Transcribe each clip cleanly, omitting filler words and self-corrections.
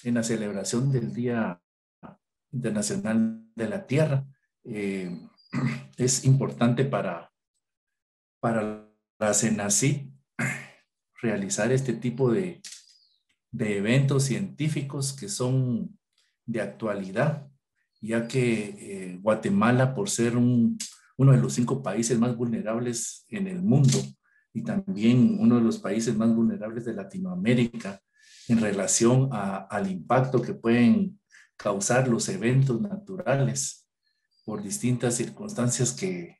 en la celebración del Día Internacional de la Tierra. Es importante para la CENACIT realizar este tipo de eventos científicos que son de actualidad, ya que Guatemala, por ser uno de los 5 países más vulnerables en el mundo y también uno de los países más vulnerables de Latinoamérica en relación al impacto que pueden causar los eventos naturales por distintas circunstancias que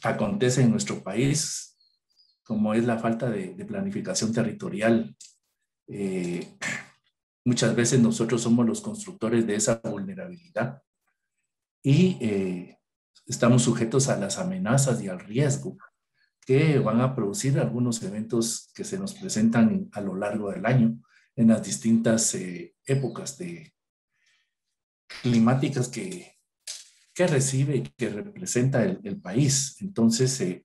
acontecen en nuestro país, como es la falta de planificación territorial. Muchas veces nosotros somos los constructores de esa vulnerabilidad y estamos sujetos a las amenazas y al riesgo que van a producir algunos eventos que se nos presentan a lo largo del año en las distintas épocas climáticas que recibe y que representa el país. Entonces,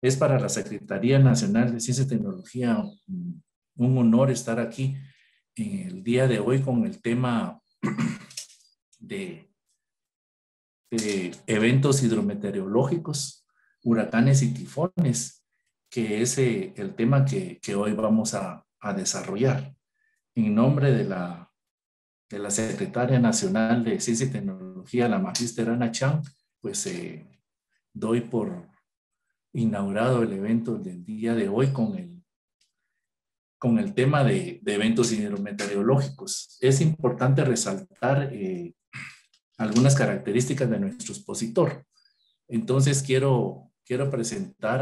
es para la Secretaría Nacional de Ciencia y Tecnología un honor estar aquí el día de hoy con el tema de eventos hidrometeorológicos, huracanes y tifones, que es el tema que hoy vamos a desarrollar. En nombre de la Secretaria Nacional de Ciencia y Tecnología, la magíster Ana Chan, pues doy por inaugurado el evento del día de hoy con el tema de eventos hidrometeorológicos. Es importante resaltar algunas características de nuestro expositor. Entonces quiero presentar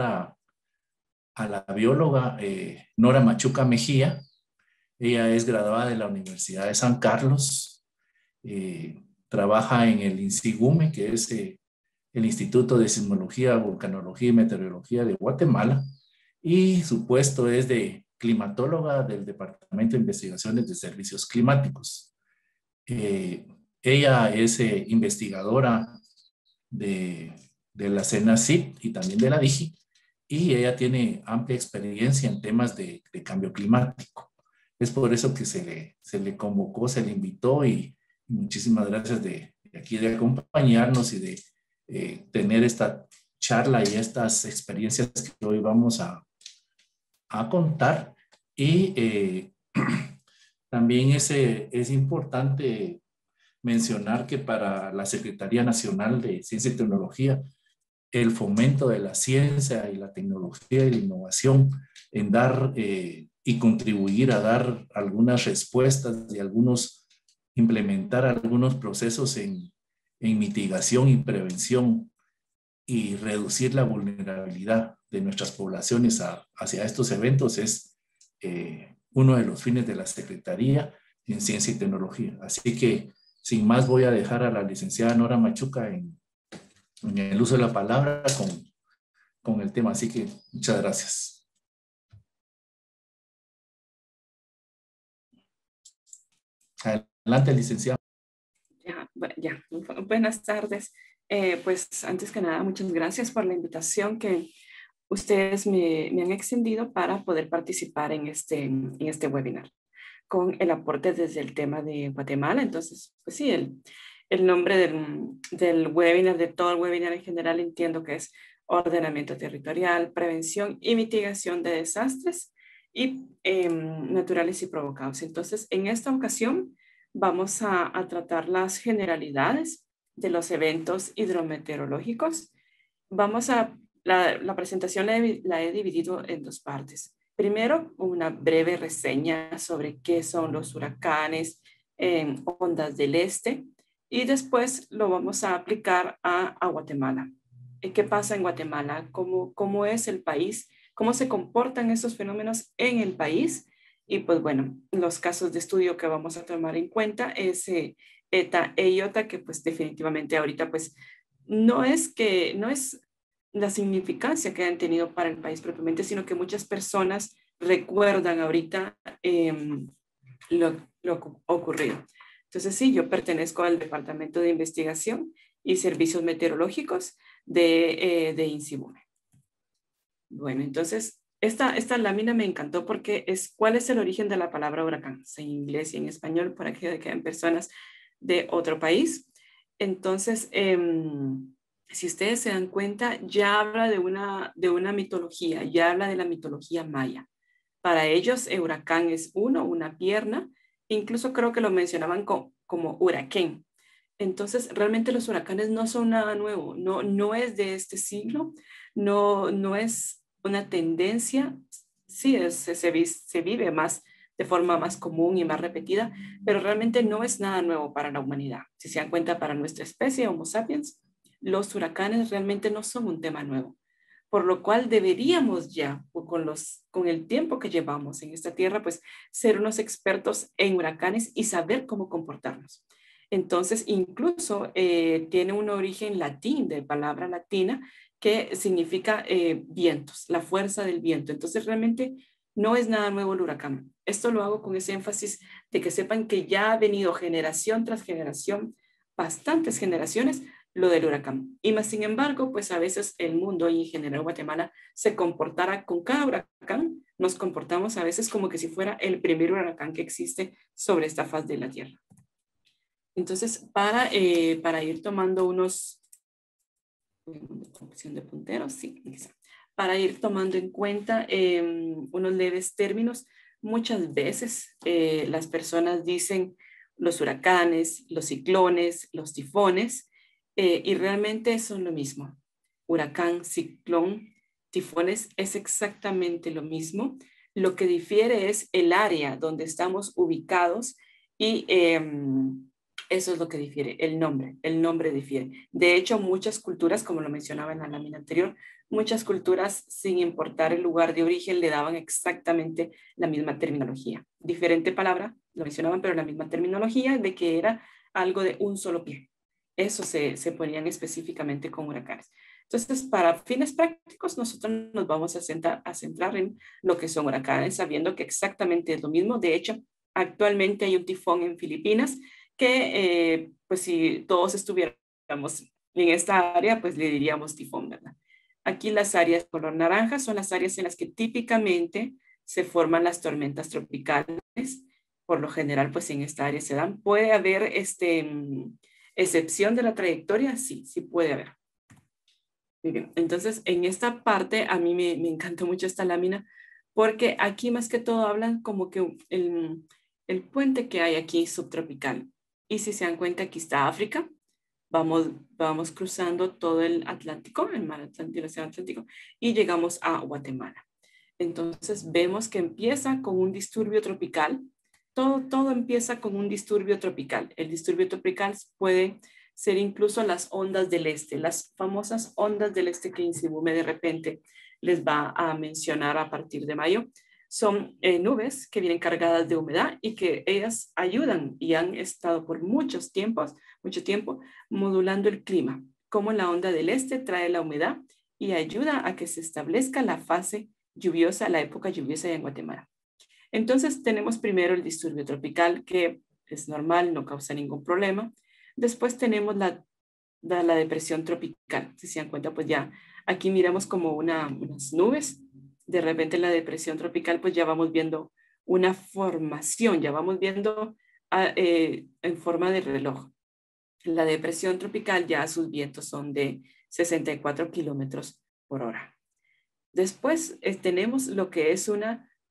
a la bióloga Nora Machuca Mejía. Ella es graduada de la Universidad de San Carlos, trabaja en el INSIGUME, que es el Instituto de Sismología, Vulcanología y Meteorología de Guatemala, y su puesto es de climatóloga del Departamento de Investigaciones de Servicios Climáticos. Ella es investigadora de la CENACIT y también de la DIGI, y ella tiene amplia experiencia en temas de cambio climático. Es por eso que se le convocó, se le invitó, y muchísimas gracias de aquí de acompañarnos y de tener esta charla y estas experiencias que hoy vamos a contar. Y también es importante mencionar que para la Secretaría Nacional de Ciencia y Tecnología, el fomento de la ciencia y la tecnología y la innovación en dar y contribuir a dar algunas respuestas y implementar algunos procesos en mitigación y prevención y reducir la vulnerabilidad de nuestras poblaciones hacia estos eventos es uno de los fines de la Secretaría en Ciencia y Tecnología. Así que, sin más, voy a dejar a la licenciada Nora Machuca en el uso de la palabra con el tema. Así que muchas gracias. Adelante, licenciada. Ya. Buenas tardes. Pues antes que nada, muchas gracias por la invitación que ustedes me han extendido para poder participar en este webinar con el aporte desde el tema de Guatemala. Entonces, pues sí, el nombre del webinar, de todo el webinar en general, entiendo que es ordenamiento territorial, prevención y mitigación de desastres y naturales y provocados. Entonces, en esta ocasión vamos a tratar las generalidades de los eventos hidrometeorológicos. La presentación la he dividido en 2 partes. Primero, una breve reseña sobre qué son los huracanes, ondas del este, y después lo vamos a aplicar a Guatemala. ¿Qué pasa en Guatemala? ¿Cómo es el país? ¿Cómo se comportan estos fenómenos en el país? Y pues bueno, los casos de estudio que vamos a tomar en cuenta es ETA e IOTA, que pues definitivamente ahorita pues no es la significancia que han tenido para el país propiamente, sino que muchas personas recuerdan ahorita lo ocurrido. Entonces sí, yo pertenezco al Departamento de Investigación y Servicios Meteorológicos de INSIGUME. Bueno, entonces esta lámina me encantó porque es cuál es el origen de la palabra huracán, en inglés y en español, para que queden personas de otro país. Entonces, si ustedes se dan cuenta, ya habla de una mitología, ya habla de la mitología maya. Para ellos, el huracán es una pierna, incluso creo que lo mencionaban como huracán. Entonces, realmente los huracanes no son nada nuevo, no es de este siglo, no es una tendencia, sí, se vive más de forma más común y más repetida, pero realmente no es nada nuevo para la humanidad. Si se dan cuenta, para nuestra especie, Homo sapiens, los huracanes realmente no son un tema nuevo, por lo cual deberíamos ya, con el tiempo que llevamos en esta tierra, pues ser unos expertos en huracanes y saber cómo comportarnos. Entonces, incluso tiene un origen latín, de palabra latina, que significa vientos, la fuerza del viento. Entonces, realmente no es nada nuevo el huracán. Esto lo hago con ese énfasis de que sepan que ya ha venido generación tras generación, bastantes generaciones, lo del huracán. Y más sin embargo, pues a veces el mundo y en general Guatemala se comportara con cada huracán, nos comportamos a veces como que si fuera el primer huracán que existe sobre esta faz de la Tierra. Entonces, para ir tomando opción de punteros, sí, para ir tomando en cuenta unos leves términos, muchas veces las personas dicen los huracanes, los ciclones, los tifones, y realmente son lo mismo. Huracán, ciclón, tifones es exactamente lo mismo. Lo que difiere es el área donde estamos ubicados y eso es lo que difiere, el nombre difiere. De hecho, muchas culturas, como lo mencionaba en la lámina anterior, muchas culturas, sin importar el lugar de origen, le daban exactamente la misma terminología. Diferente palabra, lo mencionaban, pero la misma terminología de que era algo de un solo pie. Eso se ponían específicamente con huracanes. Entonces, para fines prácticos, nosotros nos vamos a centrar en lo que son huracanes, sabiendo que exactamente es lo mismo. De hecho, actualmente hay un tifón en Filipinas que, pues si todos estuviéramos en esta área, pues le diríamos tifón, ¿verdad? Aquí las áreas color naranja son las áreas en las que típicamente se forman las tormentas tropicales. Por lo general, pues en esta área se dan. ¿Puede haber excepción de la trayectoria? Sí, sí puede haber. Muy bien. Entonces, en esta parte a mí me encantó mucho esta lámina porque aquí más que todo hablan como que el puente que hay aquí subtropical. Y si se dan cuenta, aquí está África. Vamos cruzando todo el Atlántico, el mar Atlántico, el océano Atlántico, y llegamos a Guatemala. Entonces vemos que empieza con un disturbio tropical. Todo empieza con un disturbio tropical. El disturbio tropical puede ser incluso las ondas del este, las famosas ondas del este que Insibume de repente les va a mencionar a partir de mayo. Son nubes que vienen cargadas de humedad y que ellas ayudan y han estado por mucho tiempo modulando el clima, como la onda del este trae la humedad y ayuda a que se establezca la fase lluviosa, la época lluviosa en Guatemala. Entonces tenemos primero el disturbio tropical, que es normal, no causa ningún problema. Después tenemos la depresión tropical. Si se dan cuenta, pues ya aquí miramos como unas nubes. De repente en la depresión tropical, pues ya vamos viendo una formación, ya vamos viendo en forma de reloj. La depresión tropical ya sus vientos son de 64 kilómetros por hora. Después tenemos lo que es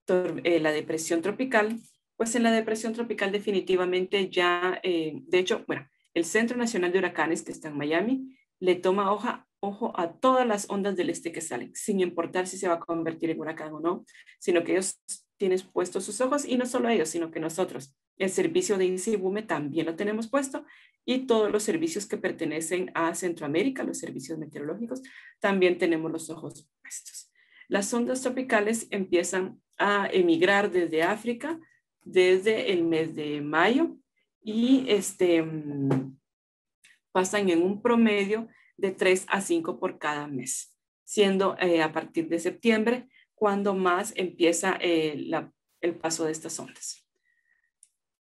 la depresión tropical. Pues en la depresión tropical definitivamente ya, de hecho, bueno, el Centro Nacional de Huracanes que está en Miami le toma ojo a todas las ondas del este que salen, sin importar si se va a convertir en huracán o no, sino que ellos tienen puestos sus ojos y no solo ellos, sino que nosotros. El servicio de Insibume también lo tenemos puesto y todos los servicios que pertenecen a Centroamérica, los servicios meteorológicos, también tenemos los ojos puestos. Las ondas tropicales empiezan a emigrar desde África desde el mes de mayo y pasan en un promedio de 3 a 5 por cada mes, siendo a partir de septiembre cuando más empieza el paso de estas ondas.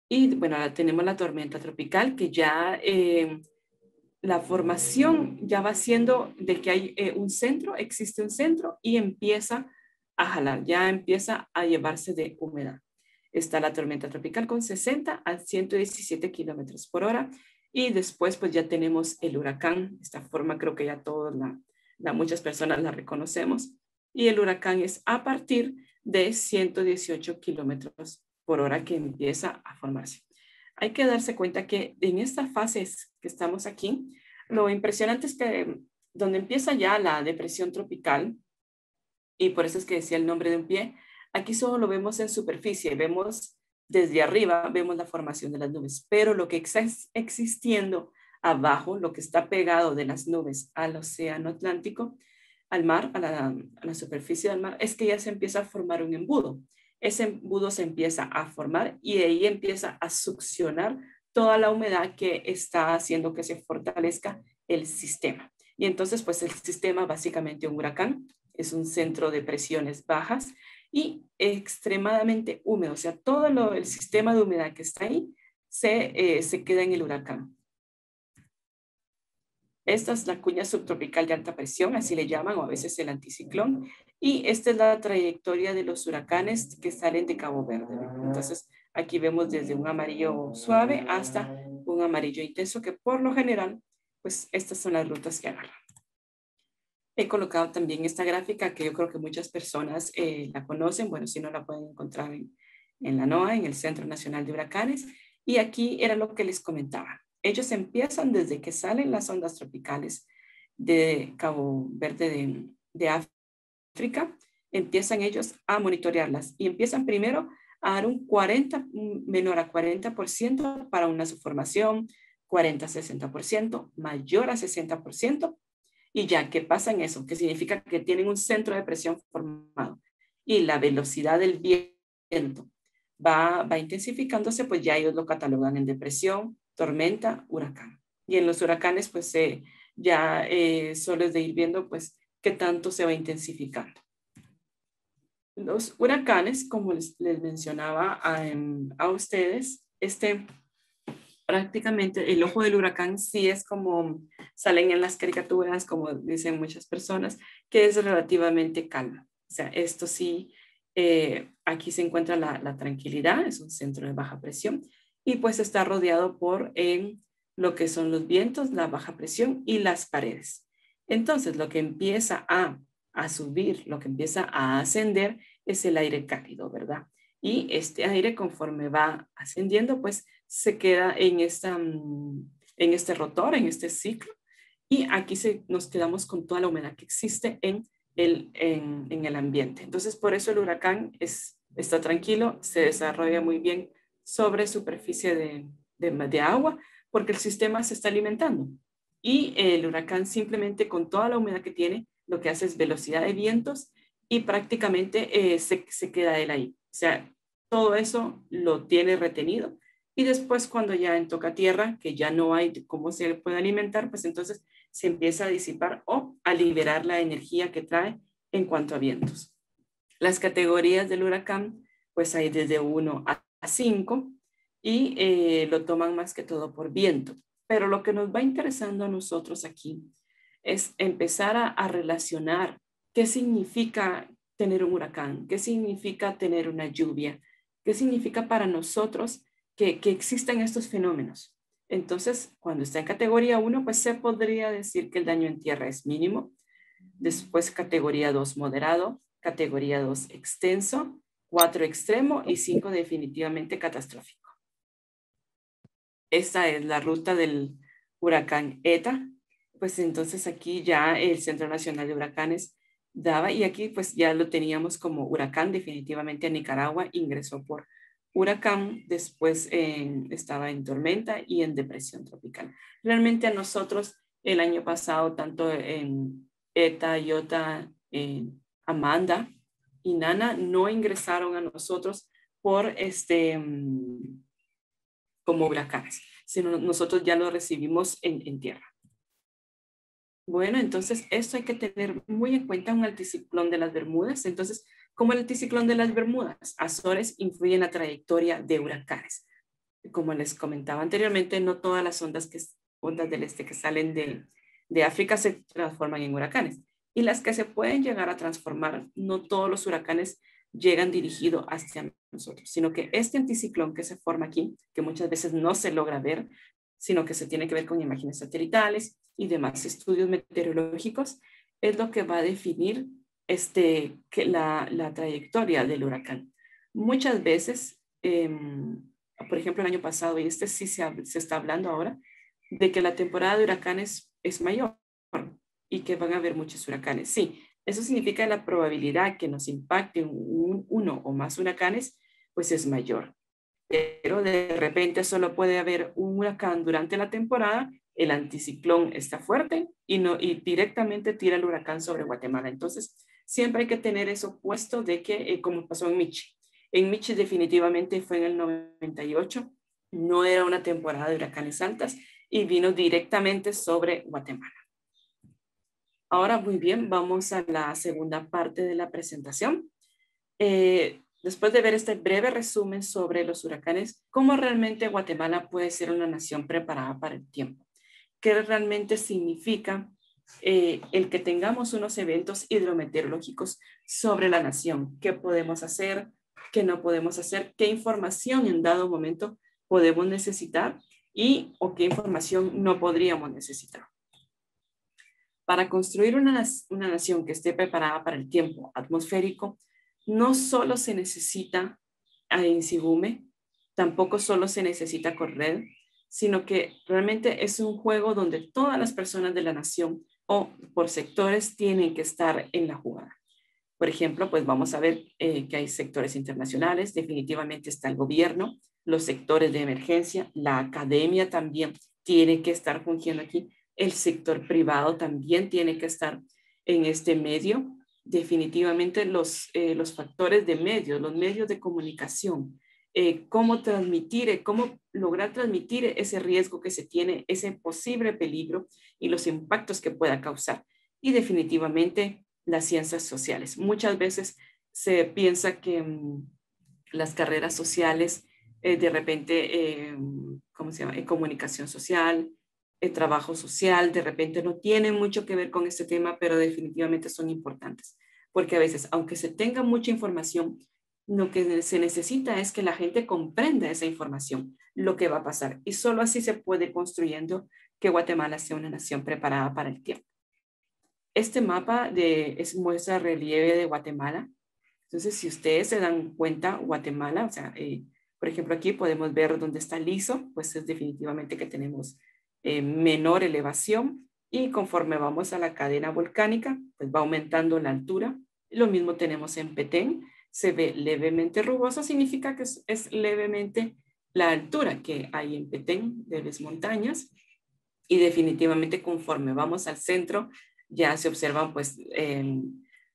Y bueno, ahora tenemos la tormenta tropical que ya la formación ya va siendo de que hay un centro, existe un centro y empieza a jalar, ya empieza a llevarse de humedad. Está la tormenta tropical con 60 a 117 kilómetros por hora. Y después pues ya tenemos el huracán. Esta forma creo que ya todos muchas personas la reconocemos. Y el huracán es a partir de 118 kilómetros por hora que empieza a formarse. Hay que darse cuenta que en esta fase que estamos aquí, lo impresionante es que donde empieza ya la depresión tropical, y por eso es que decía el nombre de un pie, aquí solo lo vemos en superficie, vemos desde arriba, vemos la formación de las nubes, pero lo que está existiendo abajo, lo que está pegado de las nubes al océano Atlántico, al mar, a la superficie del mar, es que ya se empieza a formar un embudo. Ese embudo se empieza a formar y de ahí empieza a succionar toda la humedad que está haciendo que se fortalezca el sistema. Y entonces, pues el sistema, básicamente un huracán, es un centro de presiones bajas y extremadamente húmedo. O sea, todo el sistema de humedad que está ahí se queda en el huracán. Esta es la cuña subtropical de alta presión, así le llaman, o a veces el anticiclón. Y esta es la trayectoria de los huracanes que salen de Cabo Verde. Entonces, aquí vemos desde un amarillo suave hasta un amarillo intenso, que por lo general, pues estas son las rutas que agarran. He colocado también esta gráfica que yo creo que muchas personas la conocen. Bueno, si no la pueden encontrar en la NOAA, en el Centro Nacional de Huracanes. Y aquí era lo que les comentaba. Ellos empiezan desde que salen las ondas tropicales de Cabo Verde de África, empiezan ellos a monitorearlas y empiezan primero a dar un 40, menor a 40% para una subformación, 40-60%, mayor a 60%. Y ya que pasa en eso, que significa que tienen un centro de presión formado y la velocidad del viento va intensificándose, pues ya ellos lo catalogan en depresión, tormenta, huracán. Y en los huracanes, pues ya solo es de ir viendo, pues, qué tanto se va intensificando. Los huracanes, como les mencionaba a ustedes, prácticamente el ojo del huracán sí es como salen en las caricaturas, como dicen muchas personas, que es relativamente calma. O sea, esto sí, aquí se encuentra la tranquilidad, es un centro de baja presión y pues está rodeado por lo que son los vientos, la baja presión y las paredes. Entonces, lo que empieza a subir, lo que empieza a ascender es el aire cálido, ¿verdad? Y este aire, conforme va ascendiendo, pues se queda en este rotor, en este ciclo, y aquí nos quedamos con toda la humedad que existe en el ambiente. Entonces, por eso el huracán está tranquilo, se desarrolla muy bien sobre superficie de agua, porque el sistema se está alimentando. Y el huracán simplemente con toda la humedad que tiene, lo que hace es velocidad de vientos y prácticamente se queda él ahí. O sea, todo eso lo tiene retenido y después cuando ya toca tierra, que ya no hay cómo se puede alimentar, pues entonces se empieza a disipar o a liberar la energía que trae en cuanto a vientos. Las categorías del huracán, pues hay desde 1 a 5 y lo toman más que todo por viento. Pero lo que nos va interesando a nosotros aquí es empezar a relacionar qué significa tener un huracán, qué significa tener una lluvia, qué significa para nosotros que existan estos fenómenos. Entonces, cuando está en categoría 1, pues se podría decir que el daño en tierra es mínimo. Después, categoría 2, moderado. Categoría 2, extenso. 4, extremo. Y 5, definitivamente catastrófico. Esta es la ruta del huracán ETA. Pues entonces aquí ya el Centro Nacional de Huracanes daba, y aquí pues ya lo teníamos como huracán, definitivamente a Nicaragua ingresó por huracán, después estaba en tormenta y en depresión tropical. Realmente a nosotros el año pasado, tanto en ETA, IOTA, Amanda y Nana no ingresaron a nosotros por como huracanes, sino nosotros ya lo recibimos en tierra. Bueno, entonces esto hay que tener muy en cuenta, un anticiclón de las Bermudas. Entonces, como el anticiclón de las Bermudas, Azores influye en la trayectoria de huracanes. Como les comentaba anteriormente, no todas las ondas del este que salen de África se transforman en huracanes. y las que se pueden llegar a transformar. No todos los huracanes llegan dirigidos hacia nosotros, sino que este anticiclón que se forma aquí, que muchas veces no se logra ver, sino que se tiene que ver con imágenes satelitales y demás estudios meteorológicos, es lo que va a definir la trayectoria del huracán. Muchas veces, por ejemplo, el año pasado, y sí se está hablando ahora, de que la temporada de huracanes es mayor y que van a haber muchos huracanes. Sí, eso significa la probabilidad que nos impacte uno o más huracanes, pues es mayor. Pero de repente solo puede haber un huracán durante la temporada, el anticiclón está fuerte y directamente tira el huracán sobre Guatemala. Entonces, siempre hay que tener eso puesto de que, como pasó en Michi. En Michi definitivamente fue en el 98, no era una temporada de huracanes altas y vino directamente sobre Guatemala. Ahora, muy bien, vamos a la segunda parte de la presentación. Después de ver este breve resumen sobre los huracanes, ¿cómo realmente Guatemala puede ser una nación preparada para el tiempo? ¿Qué realmente significa el que tengamos unos eventos hidrometeorológicos sobre la nación? ¿Qué podemos hacer? ¿Qué no podemos hacer? ¿Qué información en dado momento podemos necesitar? ¿O qué información no podríamos necesitar? Para construir una nación que esté preparada para el tiempo atmosférico, no solo se necesita INSIGUME, tampoco solo se necesita CORRED, sino que realmente es un juego donde todas las personas de la nación o por sectores tienen que estar en la jugada. Por ejemplo, pues vamos a ver que hay sectores internacionales, definitivamente está el gobierno, los sectores de emergencia, la academia también tiene que estar fungiendo aquí, el sector privado también tiene que estar en este medio. Definitivamente los factores de medios, los medios de comunicación, cómo transmitir, cómo lograr transmitir ese riesgo que se tiene, ese posible peligro y los impactos que pueda causar. Y definitivamente las ciencias sociales. Muchas veces se piensa que las carreras sociales de repente, ¿cómo se llama? Comunicación social, trabajo social, de repente no tienen mucho que ver con este tema, pero definitivamente son importantes. Porque a veces, aunque se tenga mucha información, lo que se necesita es que la gente comprenda esa información, lo que va a pasar. Y solo así se puede ir construyendo que Guatemala sea una nación preparada para el tiempo. Este mapa muestra relieve de Guatemala. Entonces, si ustedes se dan cuenta, Guatemala, o sea, por ejemplo, aquí podemos ver dónde está liso, pues es definitivamente que tenemos menor elevación y conforme vamos a la cadena volcánica, pues va aumentando la altura. Lo mismo tenemos en Petén, se ve levemente rugoso, significa que es levemente la altura que hay en Petén de las montañas y definitivamente conforme vamos al centro, ya se observan pues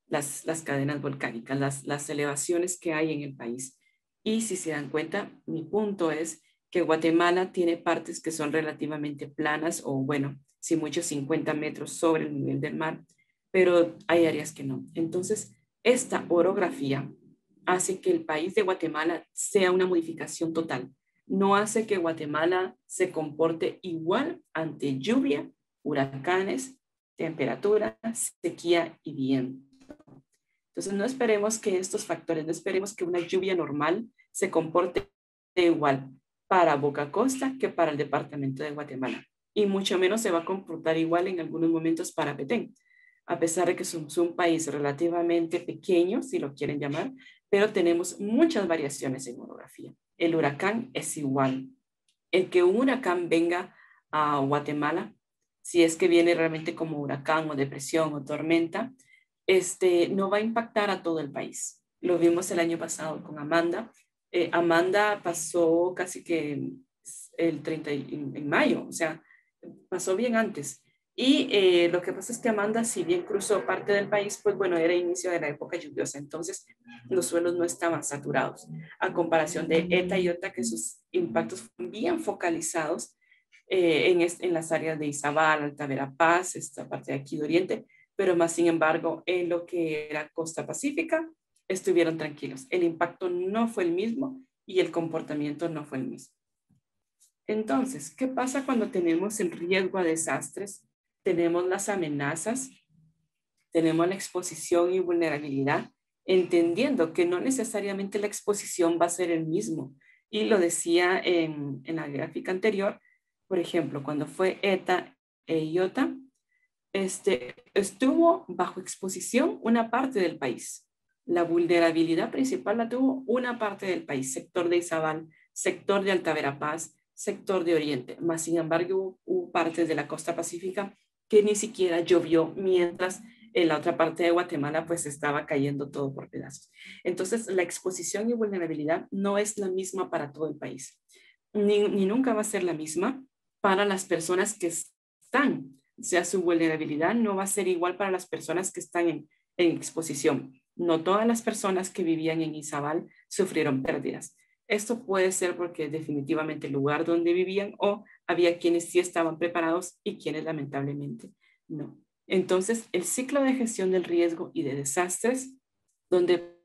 las cadenas volcánicas, las elevaciones que hay en el país. Y si se dan cuenta, mi punto es que Guatemala tiene partes que son relativamente planas o bueno, si mucho 50 metros sobre el nivel del mar, pero hay áreas que no. Entonces, esta orografía hace que el país de Guatemala sea una modificación total. No hace que Guatemala se comporte igual ante lluvia, huracanes, temperatura, sequía y viento. Entonces no esperemos que estos factores, no esperemos que una lluvia normal se comporte igual para Boca Costa que para el departamento de Guatemala. Y mucho menos se va a comportar igual en algunos momentos para Petén, a pesar de que somos un país relativamente pequeño, si lo quieren llamar, pero tenemos muchas variaciones en orografía. El huracán es igual. El que un huracán venga a Guatemala, si es que viene realmente como huracán o depresión o tormenta, no va a impactar a todo el país. Lo vimos el año pasado con Amanda. Amanda pasó casi que el 30 en mayo, o sea, pasó bien antes. Y lo que pasa es que Amanda, si bien cruzó parte del país, pues bueno, era inicio de la época lluviosa, entonces los suelos no estaban saturados, a comparación de ETA y OTA, que sus impactos fueron bien focalizados en las áreas de Izabal, Alta Verapaz, esta parte de aquí de Oriente, pero más sin embargo, en lo que era Costa Pacífica, estuvieron tranquilos. El impacto no fue el mismo y el comportamiento no fue el mismo. Entonces, ¿qué pasa cuando tenemos el riesgo a desastres? Tenemos las amenazas, tenemos la exposición y vulnerabilidad, entendiendo que no necesariamente la exposición va a ser el mismo. Y lo decía en la gráfica anterior, por ejemplo, cuando fue ETA e IOTA, estuvo bajo exposición una parte del país. La vulnerabilidad principal la tuvo una parte del país, sector de Izabal, sector de Alta Verapaz, sector de Oriente. Más sin embargo, hubo partes de la costa pacífica que ni siquiera llovió, mientras en la otra parte de Guatemala pues estaba cayendo todo por pedazos. Entonces, la exposición y vulnerabilidad no es la misma para todo el país, ni nunca va a ser la misma para las personas que están. O sea, su vulnerabilidad no va a ser igual para las personas que están en exposición. No todas las personas que vivían en Izabal sufrieron pérdidas. Esto puede ser porque definitivamente el lugar donde vivían, o había quienes sí estaban preparados y quienes lamentablemente no. Entonces, el ciclo de gestión del riesgo y de desastres, donde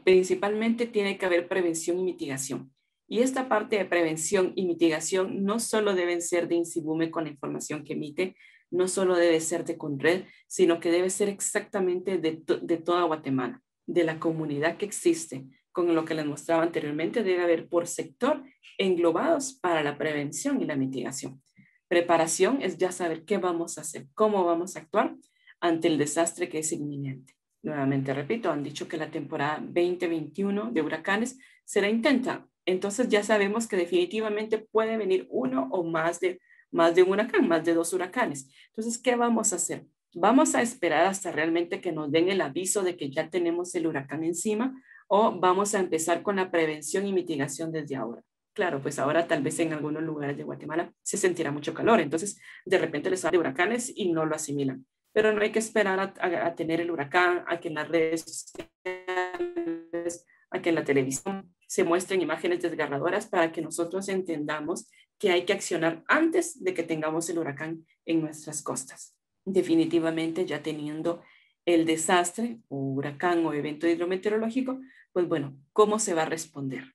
principalmente tiene que haber prevención y mitigación. Y esta parte de prevención y mitigación no solo deben ser de INSIBUME con la información que emite, no solo debe ser de CONRED, sino que debe ser exactamente de toda Guatemala, de la comunidad que existe. Con lo que les mostraba anteriormente, debe haber por sector englobados para la prevención y la mitigación. Preparación es ya saber qué vamos a hacer, cómo vamos a actuar ante el desastre que es inminente. Nuevamente repito, han dicho que la temporada 2021 de huracanes será intensa. Entonces ya sabemos que definitivamente puede venir uno o más de un huracán, más de 2 huracanes. Entonces, ¿qué vamos a hacer? ¿Vamos a esperar hasta realmente que nos den el aviso de que ya tenemos el huracán encima, o vamos a empezar con la prevención y mitigación desde ahora? Claro, pues ahora tal vez en algunos lugares de Guatemala se sentirá mucho calor, entonces de repente les sale huracanes y no lo asimilan. Pero no hay que esperar a tener el huracán, a que en las redes sociales, a que en la televisión se muestren imágenes desgarradoras para que nosotros entendamos que hay que accionar antes de que tengamos el huracán en nuestras costas. Definitivamente, ya teniendo el desastre o huracán o evento hidrometeorológico, pues bueno, ¿cómo se va a responder?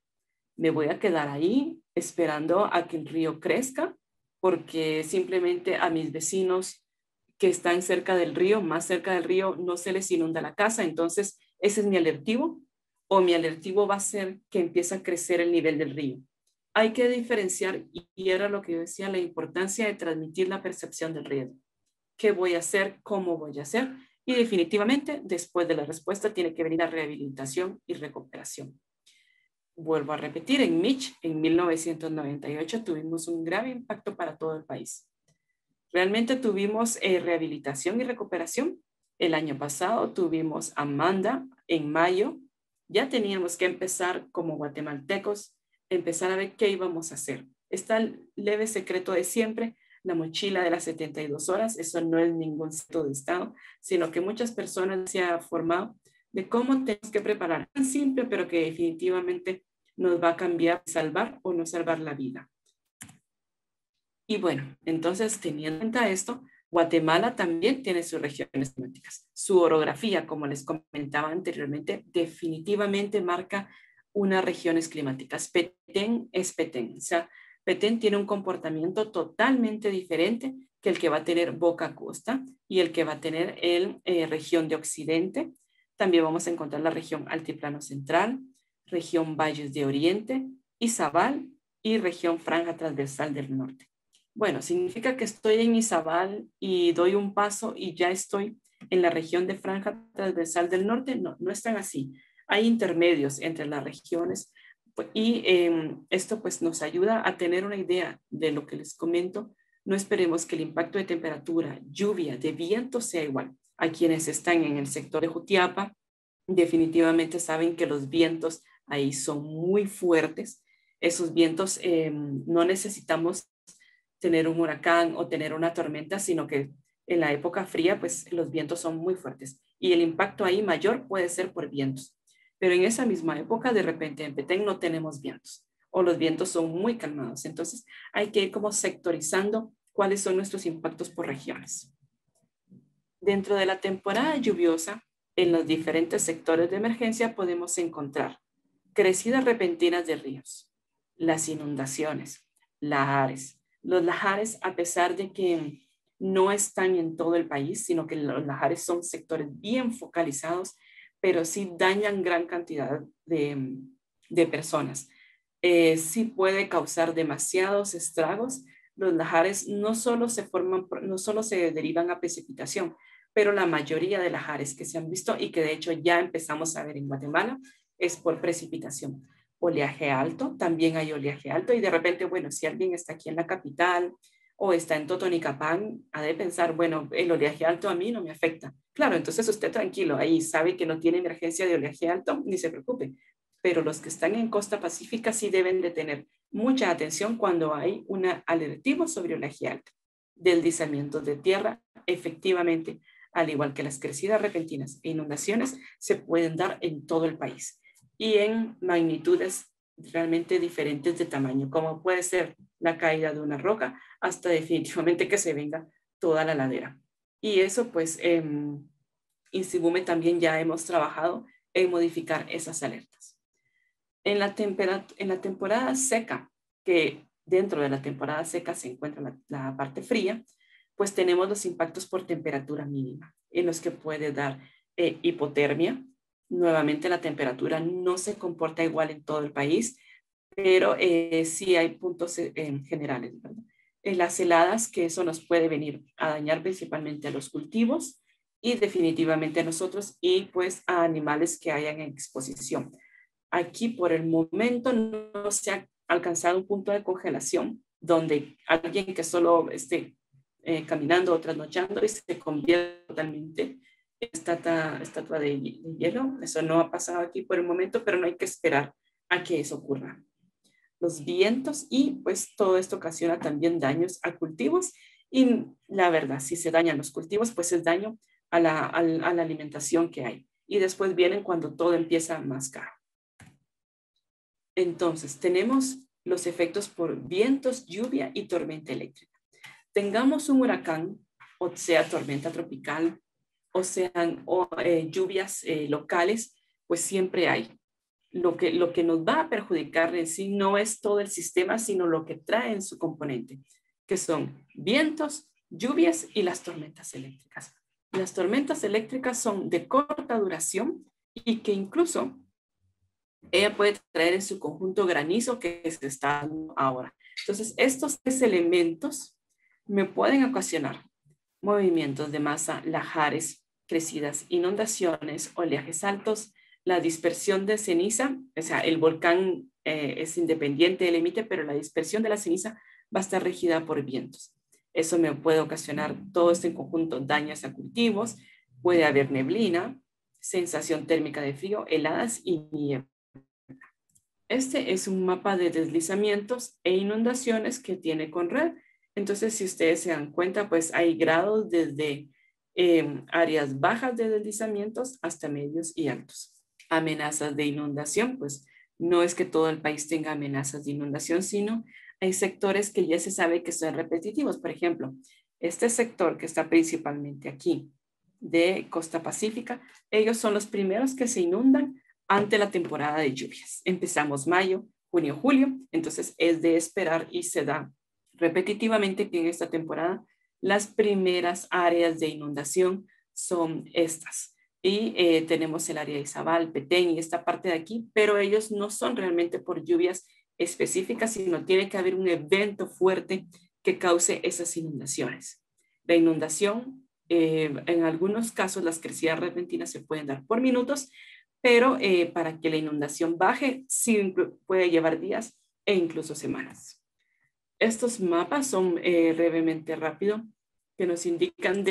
¿Me voy a quedar ahí esperando a que el río crezca? Porque simplemente a mis vecinos que están cerca del río, más cerca del río, no se les inunda la casa, entonces ese es mi alertivo, o mi alertivo va a ser que empiece a crecer el nivel del río. Hay que diferenciar, y era lo que yo decía, la importancia de transmitir la percepción del riesgo. ¿Qué voy a hacer? ¿Cómo voy a hacer? Y definitivamente, después de la respuesta, tiene que venir la rehabilitación y recuperación. Vuelvo a repetir, en Mitch, en 1998, tuvimos un grave impacto para todo el país. Realmente tuvimos rehabilitación y recuperación. El año pasado tuvimos Amanda en mayo. Ya teníamos que empezar como guatemaltecos, empezar a ver qué íbamos a hacer. Está el leve secreto de siempre, la mochila de las 72 horas. Eso no es ningún secreto de Estado, sino que muchas personas se han formado de cómo tenemos que preparar. Tan simple, pero que definitivamente nos va a cambiar, salvar o no salvar la vida. Y bueno, entonces teniendo en cuenta esto, Guatemala también tiene sus regiones climáticas. Su orografía, como les comentaba anteriormente, definitivamente marca unas regiones climáticas. Petén es Petén. O sea, Petén tiene un comportamiento totalmente diferente que el que va a tener Boca Costa y el que va a tener el región de Occidente. También vamos a encontrar la región Altiplano Central, región Valles de Oriente, Izabal y región Franja Transversal del Norte. Bueno, significa que estoy en Izabal y doy un paso y ya estoy en la región de Franja Transversal del Norte. No, no están así. Hay intermedios entre las regiones y esto pues nos ayuda a tener una idea de lo que les comento. No esperemos que el impacto de temperatura, lluvia, de viento sea igual. A quienes están en el sector de Jutiapa, definitivamente saben que los vientos ahí son muy fuertes. Esos vientos no necesitamos tener un huracán o tener una tormenta, sino que en la época fría, pues los vientos son muy fuertes y el impacto ahí mayor puede ser por vientos. Pero en esa misma época, de repente en Petén no tenemos vientos o los vientos son muy calmados. Entonces hay que ir como sectorizando cuáles son nuestros impactos por regiones. Dentro de la temporada lluviosa, en los diferentes sectores de emergencia podemos encontrar crecidas repentinas de ríos, las inundaciones, lahares. Los lahares, a pesar de que no están en todo el país, sino que los lahares son sectores bien focalizados, pero sí dañan gran cantidad de personas. Sí puede causar demasiados estragos. Los lahares no solo se forman, no solo se derivan a precipitación, pero la mayoría de lahares que se han visto y que de hecho ya empezamos a ver en Guatemala es por precipitación. Oleaje alto, también hay oleaje alto y de repente, bueno, si alguien está aquí en la capital o está en Totonicapán, ha de pensar, bueno, el oleaje alto a mí no me afecta. Claro, entonces usted tranquilo, ahí sabe que no tiene emergencia de oleaje alto, ni se preocupe. Pero los que están en costa pacífica sí deben de tener mucha atención cuando hay un alertivo sobre oleaje alto. Deslizamientos de tierra, efectivamente, al igual que las crecidas repentinas e inundaciones, se pueden dar en todo el país y en magnitudes realmente diferentes de tamaño, como puede ser la caída de una roca hasta definitivamente que se venga toda la ladera. Y eso pues en INSIBUME también ya hemos trabajado en modificar esas alertas. En la temporada seca, que dentro de la temporada seca se encuentra la parte fría, pues tenemos los impactos por temperatura mínima, en los que puede dar hipotermia. Nuevamente la temperatura no se comporta igual en todo el país, pero sí hay puntos generales, ¿verdad? En las heladas, que eso nos puede venir a dañar principalmente a los cultivos y definitivamente a nosotros y pues a animales que hayan en exposición. Aquí por el momento no se ha alcanzado un punto de congelación donde alguien que solo esté caminando o trasnochando y se convierte totalmente en estatua de hielo. Eso no ha pasado aquí por el momento, pero no hay que esperar a que eso ocurra. Los vientos y pues todo esto ocasiona también daños a cultivos y la verdad, si se dañan los cultivos, pues es daño a la alimentación que hay. Y después vienen cuando todo empieza más caro. Entonces, tenemos los efectos por vientos, lluvia y tormenta eléctrica. Tengamos un huracán, o sea, tormenta tropical, o sean lluvias locales, pues siempre hay. Lo que nos va a perjudicar en sí no es todo el sistema, sino lo que trae en su componente, que son vientos, lluvias y las tormentas eléctricas. Las tormentas eléctricas son de corta duración y que incluso ella puede traer en su conjunto granizo que se está dando ahora. Entonces, estos tres elementos me pueden ocasionar movimientos de masa, lahares, crecidas, inundaciones, oleajes altos, la dispersión de ceniza, o sea, el volcán es independiente del límite, pero la dispersión de la ceniza va a estar regida por vientos. Eso me puede ocasionar todo este conjunto daños a cultivos, puede haber neblina, sensación térmica de frío, heladas y nieve. Este es un mapa de deslizamientos e inundaciones que tiene Conred. Entonces, si ustedes se dan cuenta, pues hay grados desde áreas bajas de deslizamientos hasta medios y altos. Amenazas de inundación, pues no es que todo el país tenga amenazas de inundación, sino hay sectores que ya se sabe que son repetitivos. Por ejemplo, este sector que está principalmente aquí de Costa Pacífica, ellos son los primeros que se inundan ante la temporada de lluvias. Empezamos mayo, junio, julio, entonces es de esperar y se da repetitivamente que en esta temporada las primeras áreas de inundación son estas. Y tenemos el área de Izabal, Petén y esta parte de aquí, pero ellos no son realmente por lluvias específicas, sino tiene que haber un evento fuerte que cause esas inundaciones. La inundación, en algunos casos las crecidas repentinas se pueden dar por minutos, pero para que la inundación baje, sí puede llevar días e incluso semanas. Estos mapas son brevemente rápido, que nos indican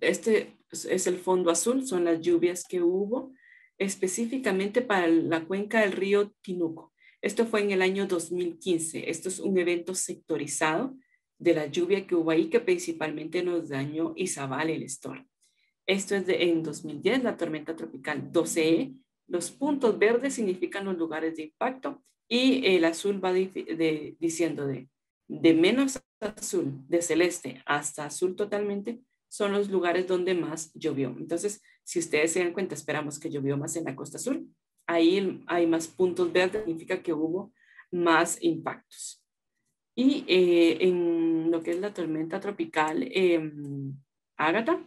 este es el fondo azul, son las lluvias que hubo específicamente para la cuenca del río Tinuco. Esto fue en el año 2015. Esto es un evento sectorizado de la lluvia que hubo ahí, que principalmente nos dañó Izabal, el Estor. Esto es en 2010, la tormenta tropical 12E. Los puntos verdes significan los lugares de impacto y el azul va diciendo de menos azul, de celeste hasta azul totalmente, son los lugares donde más llovió. Entonces, si ustedes se dan cuenta, esperamos que llovió más en la costa sur. Ahí hay más puntos verdes, significa que hubo más impactos. Y en lo que es la tormenta tropical Ágata,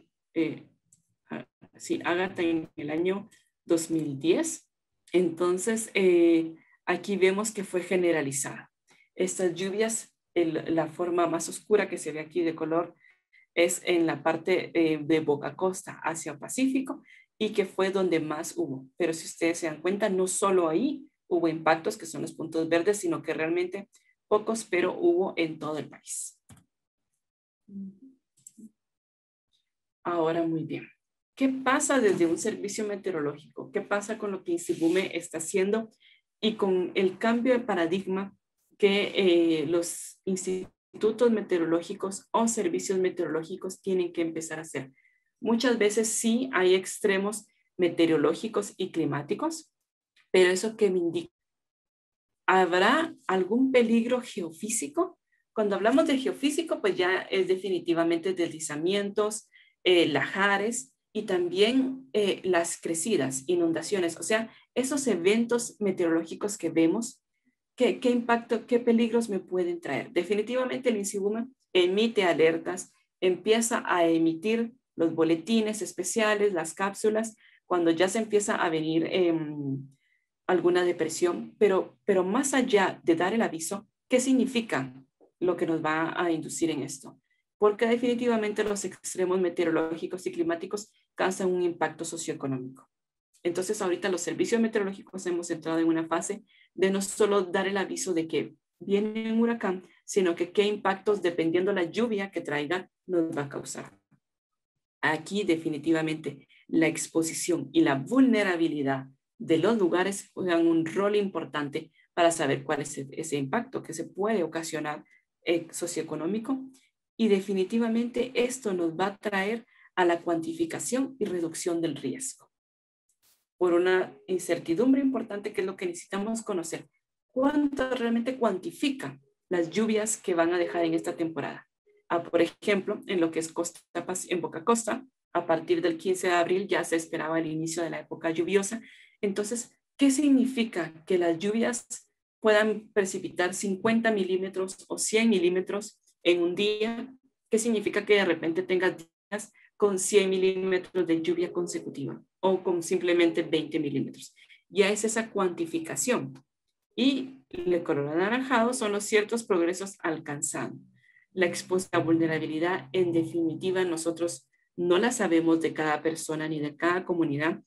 sí, Ágata en el año 2010. Entonces, aquí vemos que fue generalizada. Estas lluvias, la forma más oscura que se ve aquí de color es en la parte de Boca Costa hacia Pacífico y que fue donde más hubo. Pero si ustedes se dan cuenta, no solo ahí hubo impactos, que son los puntos verdes, sino que realmente pocos, pero hubo en todo el país. Ahora, muy bien. ¿Qué pasa desde un servicio meteorológico? ¿Qué pasa con lo que INSIBUME está haciendo y con el cambio de paradigma que los institutos meteorológicos o servicios meteorológicos tienen que empezar a hacer? Muchas veces sí hay extremos meteorológicos y climáticos, pero eso que me indica, ¿habrá algún peligro geofísico? Cuando hablamos de geofísico, pues ya es definitivamente deslizamientos, lajares y también las crecidas, inundaciones. O sea, esos eventos meteorológicos que vemos, ¿qué impacto, qué peligros me pueden traer? Definitivamente el INSIBUME emite alertas, empieza a emitir los boletines especiales, las cápsulas, cuando ya se empieza a venir alguna depresión, pero más allá de dar el aviso, ¿qué significa lo que nos va a inducir en esto? Porque definitivamente los extremos meteorológicos y climáticos causan un impacto socioeconómico. Entonces ahorita los servicios meteorológicos hemos entrado en una fase de no solo dar el aviso de que viene un huracán, sino que qué impactos, dependiendo la lluvia que traiga, nos va a causar. Aquí definitivamente la exposición y la vulnerabilidad de los lugares juegan un rol importante para saber cuál es ese impacto que se puede ocasionar socioeconómico, y definitivamente esto nos va a traer a la cuantificación y reducción del riesgo. Por una incertidumbre importante, que es lo que necesitamos conocer. ¿Cuánto realmente cuantifica las lluvias que van a dejar en esta temporada? Por ejemplo, en lo que es en Boca Costa, a partir del 15 de abril ya se esperaba el inicio de la época lluviosa. Entonces, ¿qué significa que las lluvias puedan precipitar 50 milímetros o 100 milímetros en un día? ¿Qué significa que de repente tengas días con 100 milímetros de lluvia consecutiva o con simplemente 20 milímetros? Ya es esa cuantificación. Y el color anaranjado son los ciertos progresos alcanzados. La exposición a vulnerabilidad, en definitiva, nosotros no la sabemos de cada persona ni de cada comunidad,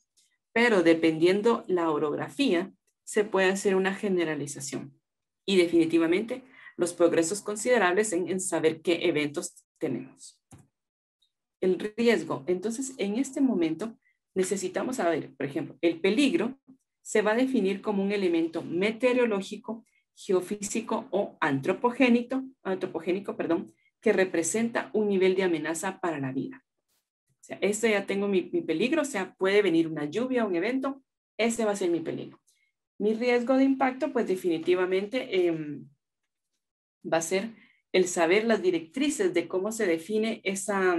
pero dependiendo la orografía, se puede hacer una generalización. Y definitivamente, los progresos considerables en saber qué eventos tenemos. El riesgo. Entonces, en este momento, necesitamos saber, por ejemplo, el peligro se va a definir como un elemento meteorológico, geofísico o antropogénico, que representa un nivel de amenaza para la vida. O sea, este ya tengo mi peligro, o sea, puede venir una lluvia, un evento, ese va a ser mi peligro. Mi riesgo de impacto, pues definitivamente va a ser el saber las directrices de cómo se define esa,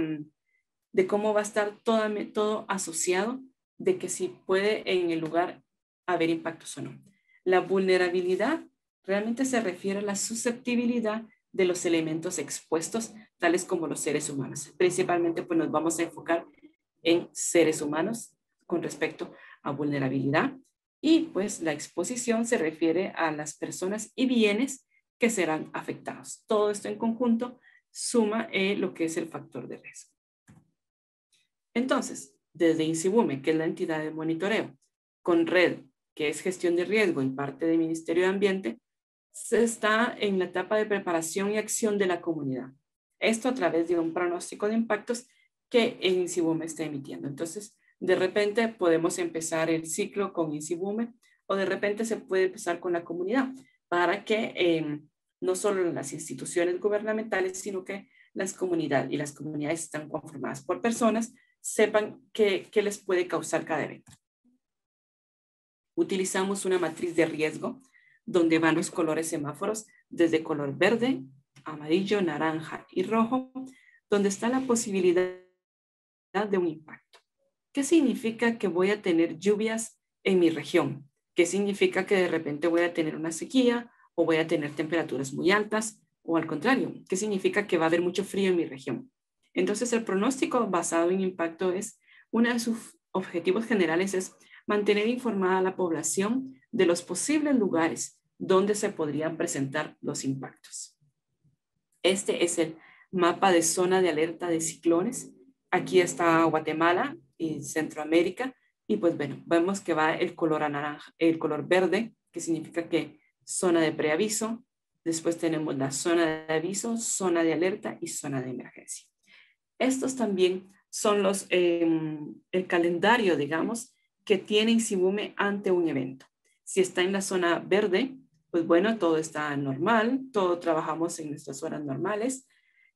de cómo va a estar todo asociado, de que si puede en el lugar haber impactos o no. La vulnerabilidad realmente se refiere a la susceptibilidad de los elementos expuestos, tales como los seres humanos. Principalmente, pues nos vamos a enfocar en seres humanos con respecto a vulnerabilidad, y pues la exposición se refiere a las personas y bienes que serán afectados. Todo esto en conjunto suma lo que es el factor de riesgo. Entonces, desde INSIBUME, que es la entidad de monitoreo, con RED, que es gestión de riesgo y parte del Ministerio de Ambiente, se está en la etapa de preparación y acción de la comunidad. Esto a través de un pronóstico de impactos que el INSIBUME está emitiendo. Entonces, de repente podemos empezar el ciclo con INSIBUME, o de repente se puede empezar con la comunidad, para que no solo las instituciones gubernamentales, sino que las comunidades, y las comunidades están conformadas por personas, sepan qué les puede causar cada evento. Utilizamos una matriz de riesgo donde van los colores semáforos desde color verde, amarillo, naranja y rojo, donde está la posibilidad de un impacto. ¿Qué significa que voy a tener lluvias en mi región? ¿Qué significa que de repente voy a tener una sequía o voy a tener temperaturas muy altas o al contrario, ¿qué significa que va a haber mucho frío en mi región? Entonces, el pronóstico basado en impacto uno de sus objetivos generales es mantener informada a la población de los posibles lugares donde se podrían presentar los impactos. Este es el mapa de zona de alerta de ciclones. Aquí está Guatemala y Centroamérica. Y pues bueno, vemos que va el color naranja, el color verde, que significa que zona de preaviso. Después tenemos la zona de aviso, zona de alerta y zona de emergencia. Estos también son el calendario, digamos, que tiene INSIBUME ante un evento. Si está en la zona verde, pues bueno, todo está normal, todo trabajamos en nuestras horas normales.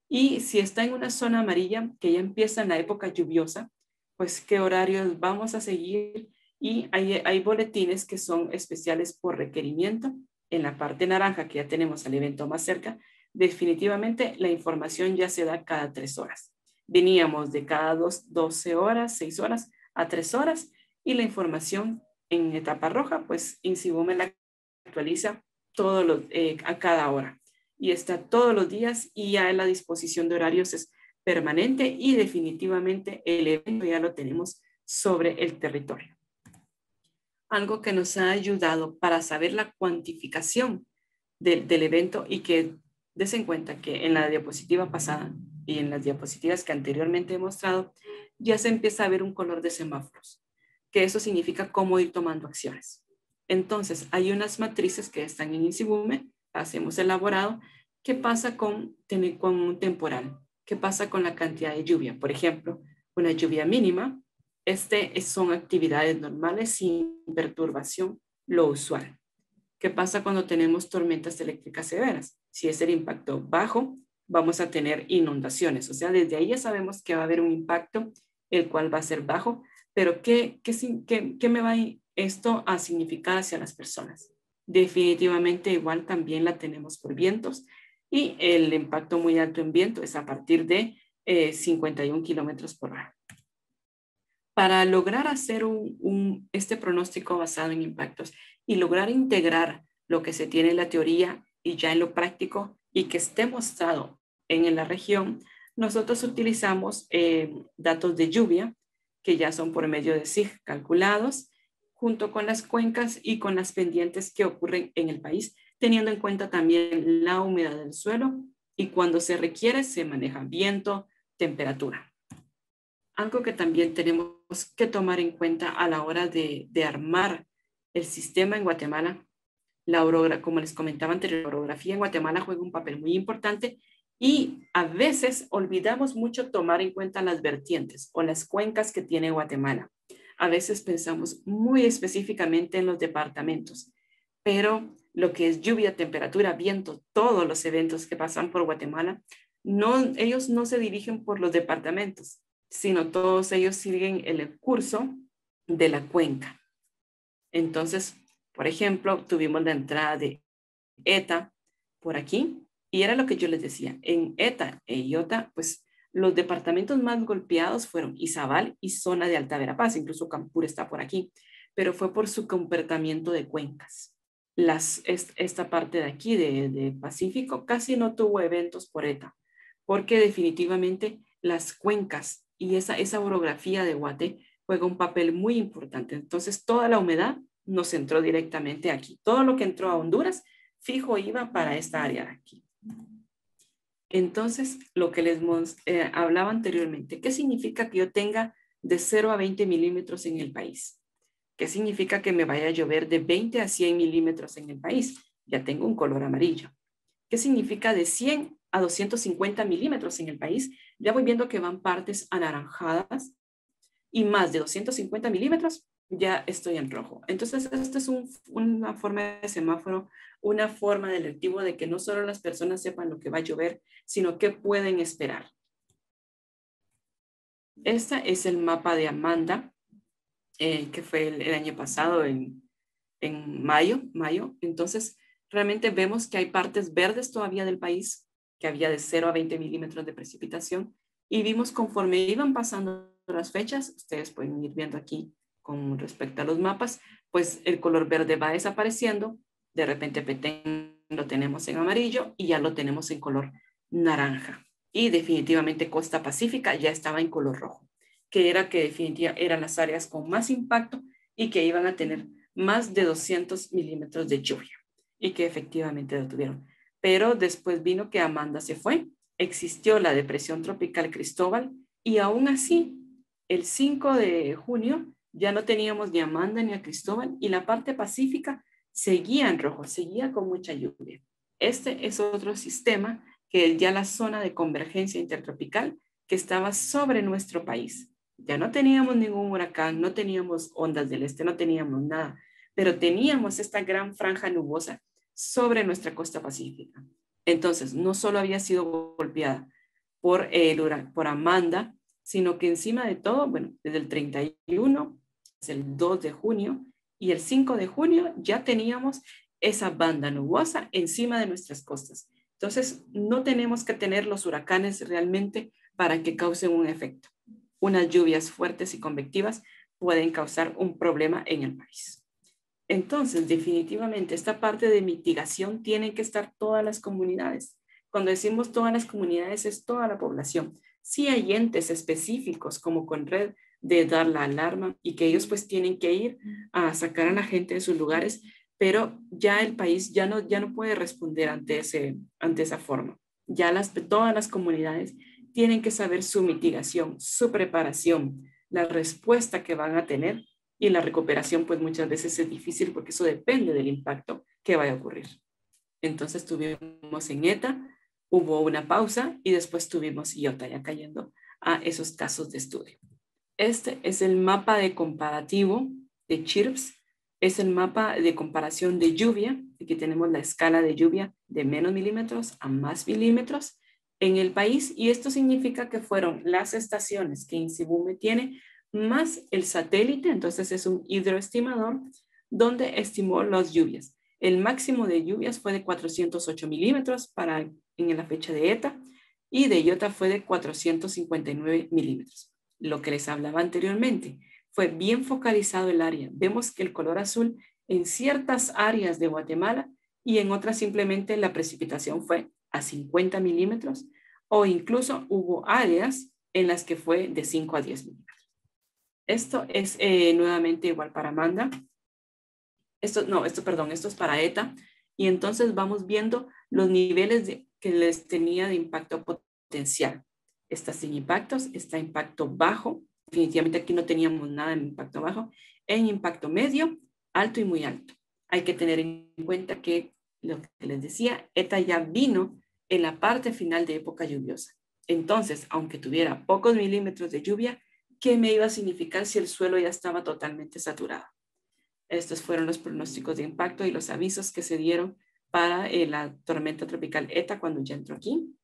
Y si está en una zona amarilla, que ya empieza en la época lluviosa, pues qué horarios vamos a seguir. Y hay boletines que son especiales por requerimiento. En la parte naranja, que ya tenemos al evento más cerca, definitivamente la información ya se da cada 3 horas. Veníamos de cada 12 horas, 6 horas a 3 horas y la información en etapa roja, pues INSIBUME la actualiza a cada hora y está todos los días y ya la disposición de horarios es permanente y definitivamente el evento ya lo tenemos sobre el territorio. Algo que nos ha ayudado para saber la cuantificación del evento y que des en cuenta que en la diapositiva pasada y en las diapositivas que anteriormente he mostrado, ya se empieza a ver un color de semáforos, que eso significa cómo ir tomando acciones. Entonces, hay unas matrices que están en INSIBUME, las hemos elaborado. ¿Qué pasa con un temporal? ¿Qué pasa con la cantidad de lluvia? Por ejemplo, una lluvia mínima, son actividades normales sin perturbación, lo usual. ¿Qué pasa cuando tenemos tormentas eléctricas severas? Si es el impacto bajo, vamos a tener inundaciones. O sea, desde ahí ya sabemos que va a haber un impacto, el cual va a ser bajo, pero ¿qué me va esto a significar hacia las personas? Definitivamente igual también la tenemos por vientos y el impacto muy alto en viento es a partir de 51 kilómetros por hora. Para lograr hacer este pronóstico basado en impactos y lograr integrar lo que se tiene en la teoría y ya en lo práctico y que esté mostrado en la región, nosotros utilizamos datos de lluvia que ya son por medio de SIG calculados junto con las cuencas y con las pendientes que ocurren en el país, teniendo en cuenta también la humedad del suelo y cuando se requiere se maneja viento, temperatura. Algo que también tenemos que tomar en cuenta a la hora de armar el sistema en Guatemala, como les comentaba anteriormente, la orografía en Guatemala juega un papel muy importante y a veces olvidamos mucho tomar en cuenta las vertientes o las cuencas que tiene Guatemala. A veces pensamos muy específicamente en los departamentos, pero lo que es lluvia, temperatura, viento, todos los eventos que pasan por Guatemala, ellos no se dirigen por los departamentos, sino todos ellos siguen el curso de la cuenca. Entonces, por ejemplo, tuvimos la entrada de ETA por aquí, y era lo que yo les decía, en ETA e IOTA, pues los departamentos más golpeados fueron Izabal y zona de Alta Verapaz, incluso Campur está por aquí, pero fue por su comportamiento de cuencas. Esta parte de aquí, de Pacífico, casi no tuvo eventos por ETA, porque definitivamente las cuencas y esa orografía de Guate juega un papel muy importante. Entonces, toda la humedad nos entró directamente aquí. Todo lo que entró a Honduras, fijo iba para esta área de aquí. Entonces, lo que les hablaba anteriormente, ¿qué significa que yo tenga de 0 a 20 milímetros en el país? ¿Qué significa que me vaya a llover de 20 a 100 milímetros en el país? Ya tengo un color amarillo. ¿Qué significa de 100 a 250 milímetros en el país? Ya voy viendo que van partes anaranjadas y más de 250 milímetros, ya estoy en rojo. Entonces, esta es una forma de semáforo, una forma de alertivo de que no solo las personas sepan lo que va a llover, sino qué pueden esperar. Este es el mapa de Amanda, que fue el año pasado, en mayo. Entonces, realmente vemos que hay partes verdes todavía del país, que había de 0 a 20 milímetros de precipitación, y vimos conforme iban pasando las fechas, ustedes pueden ir viendo aquí con respecto a los mapas, pues el color verde va desapareciendo, de repente Petén lo tenemos en amarillo y ya lo tenemos en color naranja. Y definitivamente Costa Pacífica ya estaba en color rojo, que definitivamente eran las áreas con más impacto y que iban a tener más de 200 milímetros de lluvia y que efectivamente lo tuvieron. Pero después vino que Amanda se fue, existió la depresión tropical Cristóbal y aún así, el 5 de junio ya no teníamos ni a Amanda ni a Cristóbal y la parte pacífica seguía en rojo, seguía con mucha lluvia. Este es otro sistema que ya la zona de convergencia intertropical que estaba sobre nuestro país. Ya no teníamos ningún huracán, no teníamos ondas del este, no teníamos nada, pero teníamos esta gran franja nubosa sobre nuestra costa pacífica. Entonces, no solo había sido golpeada por Amanda, sino que encima de todo, bueno, desde el 31, el 2 de junio y el 5 de junio ya teníamos esa banda nubosa encima de nuestras costas. Entonces, no tenemos que tener los huracanes realmente para que causen un efecto. Unas lluvias fuertes y convectivas pueden causar un problema en el país. Entonces, definitivamente, esta parte de mitigación tienen que estar todas las comunidades. Cuando decimos todas las comunidades, es toda la población. Sí hay entes específicos como Conred de dar la alarma y que ellos pues tienen que ir a sacar a la gente de sus lugares, pero ya el país ya no puede responder ante esa forma. Ya todas las comunidades tienen que saber su mitigación, su preparación, la respuesta que van a tener y la recuperación pues muchas veces es difícil porque eso depende del impacto que vaya a ocurrir. Entonces tuvimos en ETA, hubo una pausa y después tuvimos Iota ya cayendo a esos casos de estudio. Este es el mapa de comparativo de CHIRPS, es el mapa de comparación de lluvia. Aquí tenemos la escala de lluvia de menos milímetros a más milímetros en el país y esto significa que fueron las estaciones que INSIBUME tiene más el satélite, entonces es un hidroestimador donde estimó las lluvias. El máximo de lluvias fue de 408 milímetros en la fecha de ETA y de Iota fue de 459 milímetros. Lo que les hablaba anteriormente, fue bien focalizado el área. Vemos que el color azul en ciertas áreas de Guatemala y en otras simplemente la precipitación fue a 50 milímetros o incluso hubo áreas en las que fue de 5 a 10 milímetros. Esto es nuevamente igual para Amanda. Esto es para ETA. Y entonces vamos viendo los niveles que les tenía de impacto potencial. Está sin impactos, está impacto bajo. Definitivamente aquí no teníamos nada en impacto bajo. En impacto medio, alto y muy alto. Hay que tener en cuenta que lo que les decía, ETA ya vino en la parte final de época lluviosa. Entonces, aunque tuviera pocos milímetros de lluvia, ¿qué me iba a significar si el suelo ya estaba totalmente saturado? Estos fueron los pronósticos de impacto y los avisos que se dieron para la tormenta tropical ETA cuando ya entró aquí.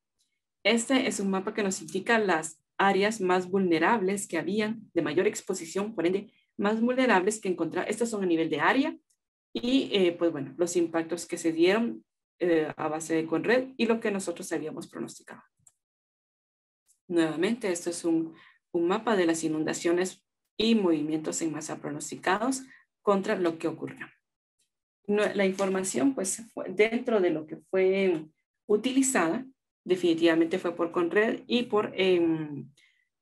Este es un mapa que nos indica las áreas más vulnerables que habían de mayor exposición, por ende, más vulnerables que encontrar. Estas son a nivel de área y pues bueno, los impactos que se dieron a base de Conred y lo que nosotros habíamos pronosticado. Nuevamente, esto es un mapa de las inundaciones y movimientos en masa pronosticados contra lo que ocurrió. La información, pues, dentro de lo que fue utilizada, definitivamente fue por Conred y por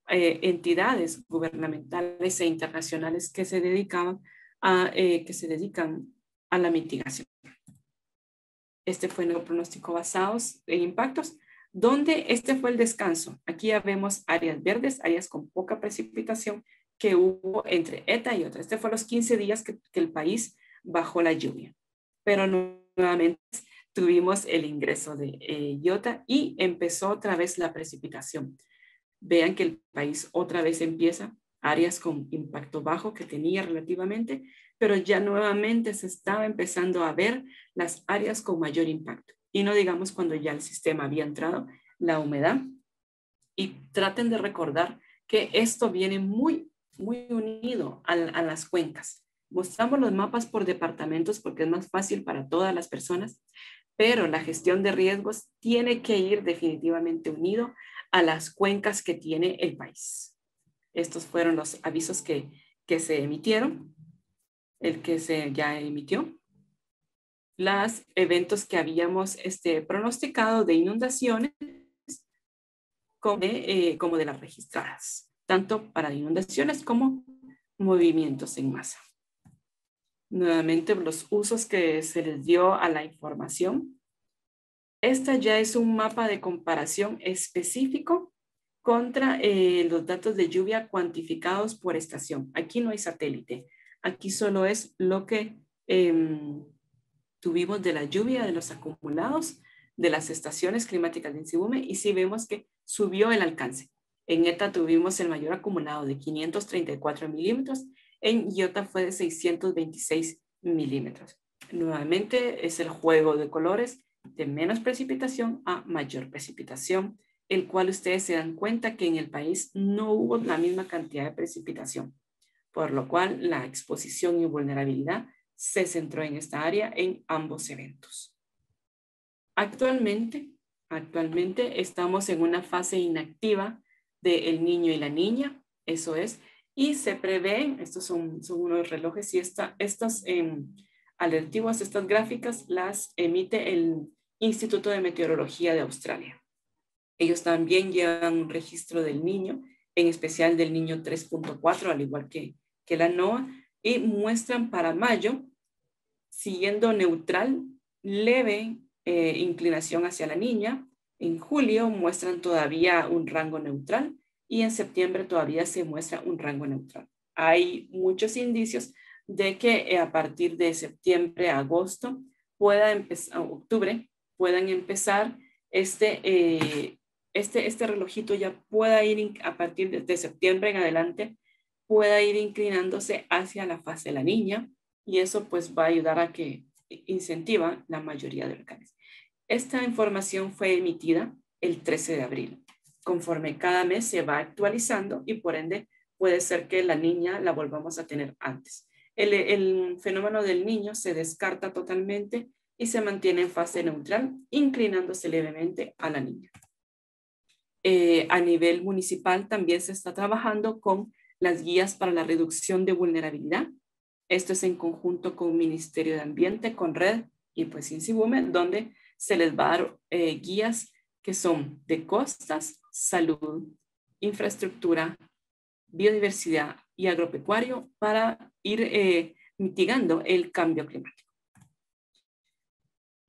entidades gubernamentales e internacionales que se dedican a la mitigación. Este fue el pronóstico basados en impactos, donde este fue el descanso. Aquí ya vemos áreas verdes, áreas con poca precipitación que hubo entre ETA y otra. Este fue los 15 días que el país bajó la lluvia. Pero nuevamente tuvimos el ingreso de Iota y empezó otra vez la precipitación. Vean que el país otra vez empieza áreas con impacto bajo que tenía relativamente, pero ya nuevamente se estaba empezando a ver las áreas con mayor impacto. Y no digamos cuando ya el sistema había entrado, la humedad. Y traten de recordar que esto viene muy, muy unido a las cuencas. Mostramos los mapas por departamentos porque es más fácil para todas las personas, pero la gestión de riesgos tiene que ir definitivamente unido a las cuencas que tiene el país. Estos fueron los avisos que se emitieron, el que se ya emitió. los eventos que habíamos pronosticado de inundaciones como de las registradas, tanto para inundaciones como movimientos en masa. Nuevamente, los usos que se les dio a la información. Esta ya es un mapa de comparación específico contra los datos de lluvia cuantificados por estación. Aquí no hay satélite. Aquí solo es lo que tuvimos de la lluvia, de los acumulados, de las estaciones climáticas de INSIBUME, y sí vemos que subió el alcance. En ETA tuvimos el mayor acumulado de 534 milímetros, en IOTA fue de 626 milímetros. Nuevamente es el juego de colores de menos precipitación a mayor precipitación, el cual ustedes se dan cuenta que en el país no hubo la misma cantidad de precipitación, por lo cual la exposición y vulnerabilidad se centró en esta área en ambos eventos. Actualmente estamos en una fase inactiva de El Niño y la Niña, eso es, y se prevén, estos son unos relojes, y estas alertivos, estas gráficas las emite el Instituto de Meteorología de Australia. Ellos también llevan un registro del niño, en especial del niño 3.4, al igual que la NOAA, y muestran para mayo, siguiendo neutral, leve inclinación hacia la niña. En julio muestran todavía un rango neutral y en septiembre todavía se muestra un rango neutral. Hay muchos indicios de que a partir de septiembre a agosto, octubre, puedan empezar este relojito ya pueda ir a partir de septiembre en adelante, pueda ir inclinándose hacia la fase de la niña, y eso pues va a ayudar a que incentiva la mayoría de huracanes. Esta información fue emitida el 13 de abril. Conforme cada mes se va actualizando y por ende puede ser que la niña la volvamos a tener antes. El fenómeno del niño se descarta totalmente y se mantiene en fase neutral, inclinándose levemente a la niña. A nivel municipal también se está trabajando con las guías para la reducción de vulnerabilidad. Esto es en conjunto con Ministerio de Ambiente, con RED y pues INSIBUME, donde se les va a dar guías que son de costas, salud, infraestructura, biodiversidad y agropecuario para ir mitigando el cambio climático.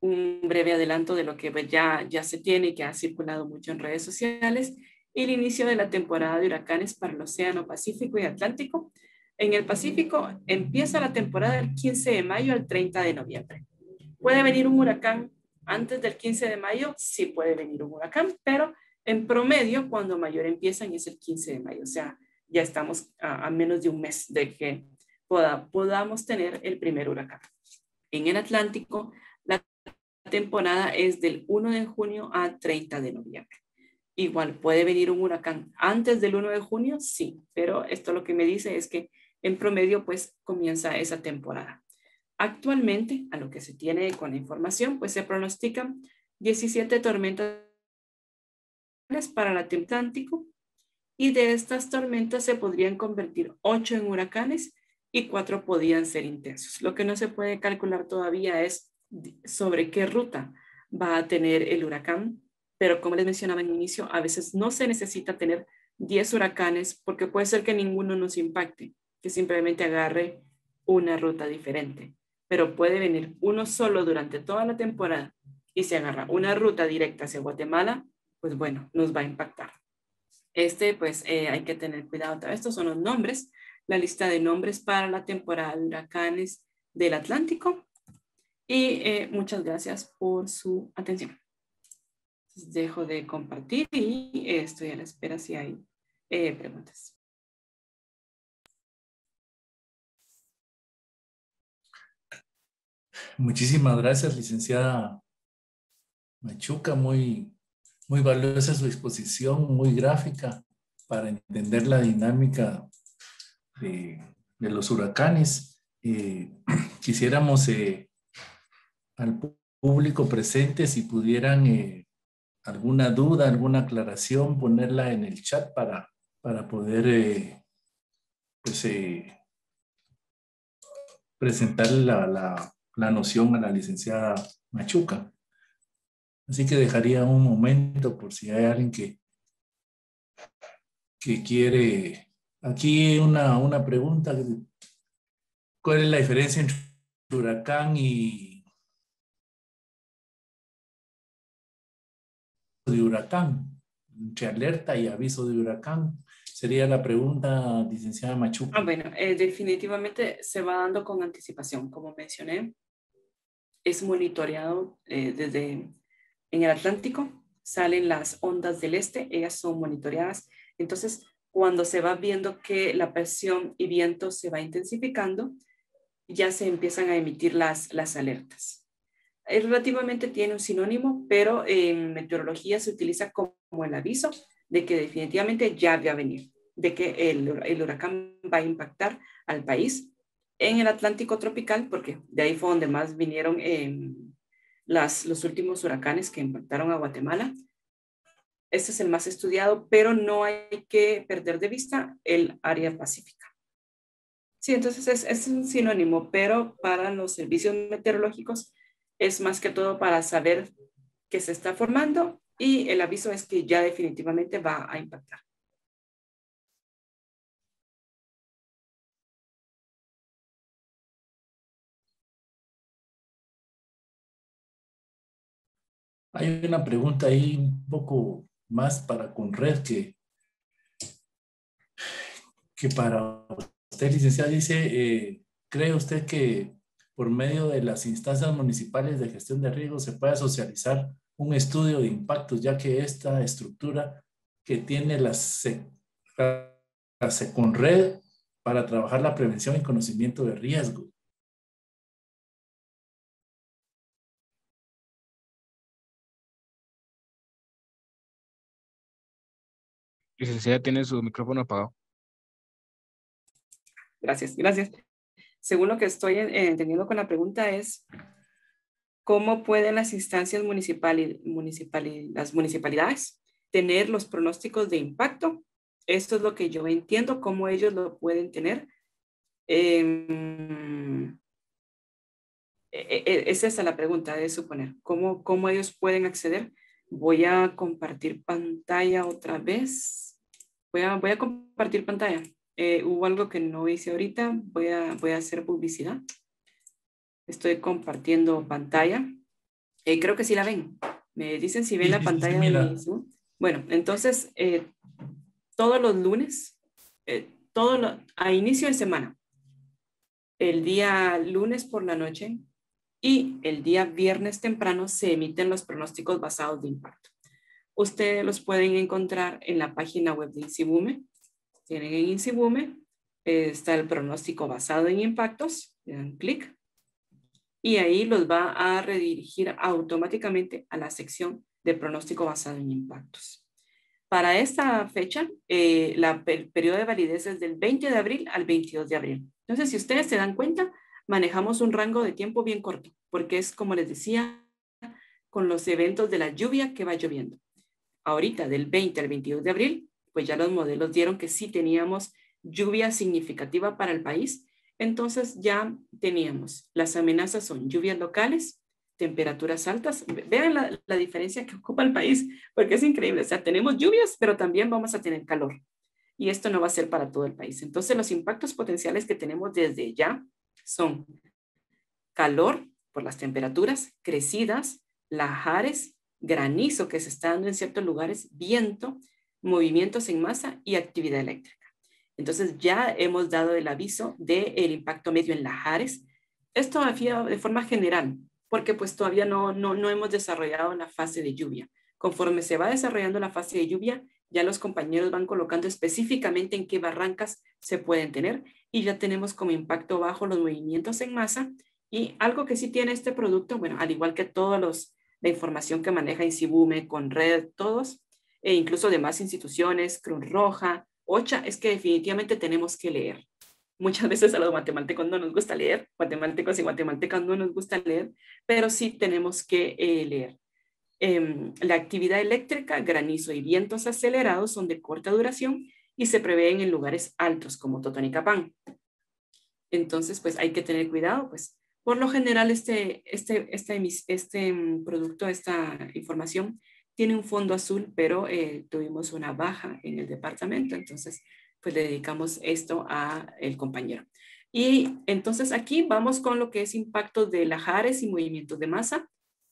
Un breve adelanto de lo que ya se tiene y que ha circulado mucho en redes sociales: el inicio de la temporada de huracanes para el Océano Pacífico y Atlántico. En el Pacífico empieza la temporada del 15 de mayo al 30 de noviembre. ¿Puede venir un huracán antes del 15 de mayo? Sí puede venir un huracán, pero en promedio cuando mayor empiezan es el 15 de mayo. O sea, ya estamos a menos de un mes de que podamos tener el primer huracán. En el Atlántico, la temporada es del 1 de junio a 30 de noviembre. Igual, ¿puede venir un huracán antes del 1 de junio? Sí, pero esto lo que me dice es que en promedio pues comienza esa temporada. Actualmente, a lo que se tiene con la información, pues se pronostican 17 tormentas para el Atlántico, y de estas tormentas se podrían convertir 8 en huracanes y 4 podrían ser intensos. Lo que no se puede calcular todavía es sobre qué ruta va a tener el huracán, pero como les mencionaba en el inicio, a veces no se necesita tener 10 huracanes porque puede ser que ninguno nos impacte, que simplemente agarre una ruta diferente, pero puede venir uno solo durante toda la temporada y si agarra una ruta directa hacia Guatemala, pues bueno, nos va a impactar. Pues hay que tener cuidado. Estos son los nombres, la lista de nombres para la temporada de huracanes del Atlántico. Y muchas gracias por su atención. Entonces, dejo de compartir y estoy a la espera si hay preguntas. Muchísimas gracias, licenciada Machuca. Muy valiosa su exposición, muy gráfica para entender la dinámica de los huracanes. Quisiéramos al público presente, si pudieran alguna duda, alguna aclaración, ponerla en el chat para poder presentar la la noción a la licenciada Machuca. Así que dejaría un momento por si hay alguien que quiere. Aquí una pregunta. ¿Cuál es la diferencia entre huracán y de huracán? Entre alerta y aviso de huracán. Sería la pregunta, licenciada Machuca. Bueno, definitivamente se va dando con anticipación. Como mencioné, es monitoreado desde en el Atlántico, salen las ondas del este, ellas son monitoreadas. Entonces, cuando se va viendo que la presión y viento se va intensificando, ya se empiezan a emitir las alertas. Relativamente tiene un sinónimo, pero en meteorología se utiliza como el aviso de que definitivamente ya va a venir, de que el huracán va a impactar al país en el Atlántico tropical, porque de ahí fue donde más vinieron los últimos huracanes que impactaron a Guatemala. Este es el más estudiado, pero no hay que perder de vista el área pacífica. Sí, entonces es un sinónimo, pero para los servicios meteorológicos es más que todo para saber que se está formando y el aviso es que ya definitivamente va a impactar. Hay una pregunta ahí un poco más para Conred que para usted, licenciada, dice, ¿cree usted que por medio de las instancias municipales de gestión de riesgos se pueda socializar un estudio de impactos, ya que esta estructura que tiene la Seconred para trabajar la prevención y conocimiento de riesgo? Licenciada, tiene su micrófono apagado. Gracias, gracias. Según lo que estoy entendiendo con la pregunta es, ¿cómo pueden las instancias las municipalidades tener los pronósticos de impacto? Esto es lo que yo entiendo, cómo ellos lo pueden tener. Es esa la pregunta, de suponer. ¿Cómo ellos pueden acceder? Voy a compartir pantalla otra vez. Voy a compartir pantalla. Hubo algo que no hice ahorita. Voy a hacer publicidad. Estoy compartiendo pantalla. Creo que sí la ven. Me dicen si ven Sí, la sí, sí, pantalla mira. de Zoom. Bueno, entonces, todos los lunes, a inicio de semana, el día lunes por la noche y el día viernes temprano se emiten los pronósticos basados de impacto. Ustedes los pueden encontrar en la página web de INSIBUME. Tienen en INSIBUME, está el pronóstico basado en impactos, le dan clic y ahí los va a redirigir automáticamente a la sección de pronóstico basado en impactos. Para esta fecha, el periodo de validez es del 20 de abril al 22 de abril. Entonces, si ustedes se dan cuenta, manejamos un rango de tiempo bien corto, porque es como les decía, con los eventos de la lluvia que va lloviendo. Ahorita, del 20 al 22 de abril, pues ya los modelos dieron que sí teníamos lluvia significativa para el país. Entonces ya teníamos, las amenazas son lluvias locales, temperaturas altas. Vean la diferencia que ocupa el país, porque es increíble. O sea, tenemos lluvias, pero también vamos a tener calor. Y esto no va a ser para todo el país. Entonces, los impactos potenciales que tenemos desde ya son calor por las temperaturas crecidas, lahares, granizo que se está dando en ciertos lugares, viento, movimientos en masa y actividad eléctrica. Entonces ya hemos dado el aviso del impacto medio en lahares. Esto de forma general, porque pues todavía no hemos desarrollado la fase de lluvia. Conforme se va desarrollando la fase de lluvia, ya los compañeros van colocando específicamente en qué barrancas se pueden tener y ya tenemos como impacto bajo los movimientos en masa. Y algo que sí tiene este producto, bueno, al igual que todos la información que maneja INSIBUME, Conred, todos, e incluso demás instituciones, Cruz Roja, OCHA, es que definitivamente tenemos que leer. Muchas veces a los matemáticos no nos gusta leer, matemáticos y matemáticas no nos gusta leer, pero sí tenemos que leer. La actividad eléctrica, granizo y vientos acelerados son de corta duración y se prevén en lugares altos como Totonicapán. Entonces, pues hay que tener cuidado, pues Por lo general, este producto, esta información, tiene un fondo azul, pero tuvimos una baja en el departamento, entonces pues le dedicamos esto a el compañero. Y entonces aquí vamos con lo que es impacto de lahares y movimientos de masa.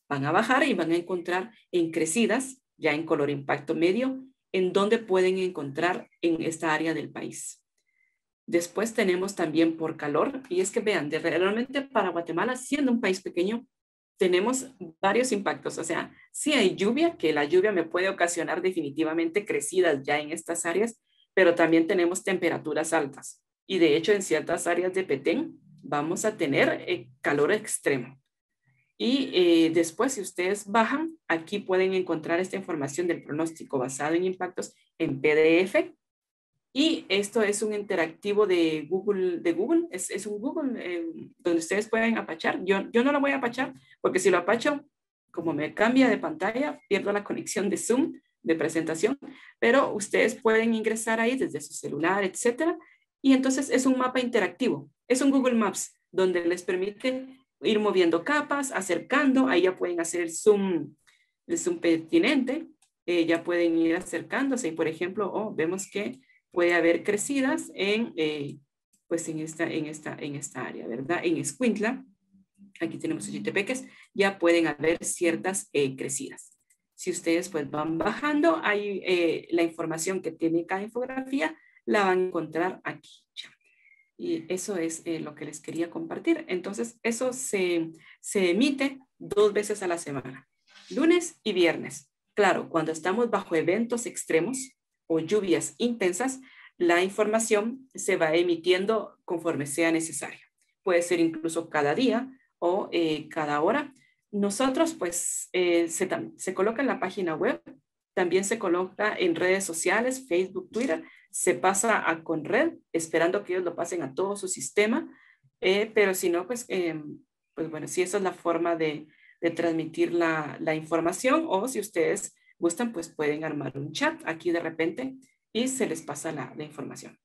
Van a bajar y van a encontrar en crecidas, ya en color impacto medio, en donde pueden encontrar en esta área del país. Después tenemos también por calor, y es que vean, realmente para Guatemala, siendo un país pequeño, tenemos varios impactos. O sea, sí hay lluvia, que la lluvia me puede ocasionar definitivamente crecidas ya en estas áreas, pero también tenemos temperaturas altas. Y de hecho, en ciertas áreas de Petén vamos a tener calor extremo. Y después, si ustedes bajan, aquí pueden encontrar esta información del pronóstico basado en impactos en PDF. Y esto es un interactivo de Google, es un Google donde ustedes pueden apachar. Yo no lo voy a apachar porque si lo apacho, como me cambia de pantalla, pierdo la conexión de Zoom, de presentación, pero ustedes pueden ingresar ahí desde su celular, etcétera. Y entonces es un mapa interactivo, es un Google Maps donde les permite ir moviendo capas, acercando, ahí ya pueden hacer el zoom pertinente, ya pueden ir acercándose y por ejemplo, vemos que puede haber crecidas pues en esta área, ¿verdad? En Escuintla, aquí tenemos Ochitepeques, ya pueden haber ciertas crecidas. Si ustedes pues van bajando, hay la información que tiene cada infografía, la van a encontrar aquí. Y eso es lo que les quería compartir. Entonces, eso se emite 2 veces a la semana, lunes y viernes. Claro, cuando estamos bajo eventos extremos o lluvias intensas, la información se va emitiendo conforme sea necesario. Puede ser incluso cada día o cada hora. Nosotros, pues, se coloca en la página web, también se coloca en redes sociales, Facebook, Twitter, se pasa a Conred, esperando que ellos lo pasen a todo su sistema, pero si no, pues bueno, si esa es la forma de transmitir la información, o si ustedes gustan, pues pueden armar un chat aquí de repente y se les pasa la información.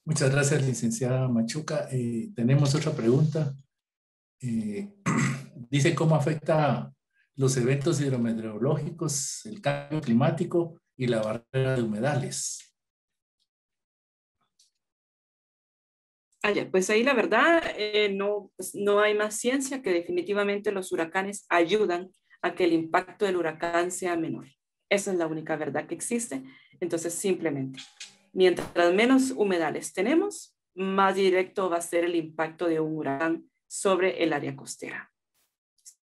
Muchas gracias, licenciada Machuca. Tenemos otra pregunta. Dice cómo afecta los eventos hidrometeorológicos, el cambio climático y la barrera de humedales. Pues ahí la verdad pues no hay más ciencia que definitivamente los huracanes ayudan a que el impacto del huracán sea menor. Esa es la única verdad que existe. Entonces simplemente, mientras menos humedales tenemos, más directo va a ser el impacto de un huracán sobre el área costera.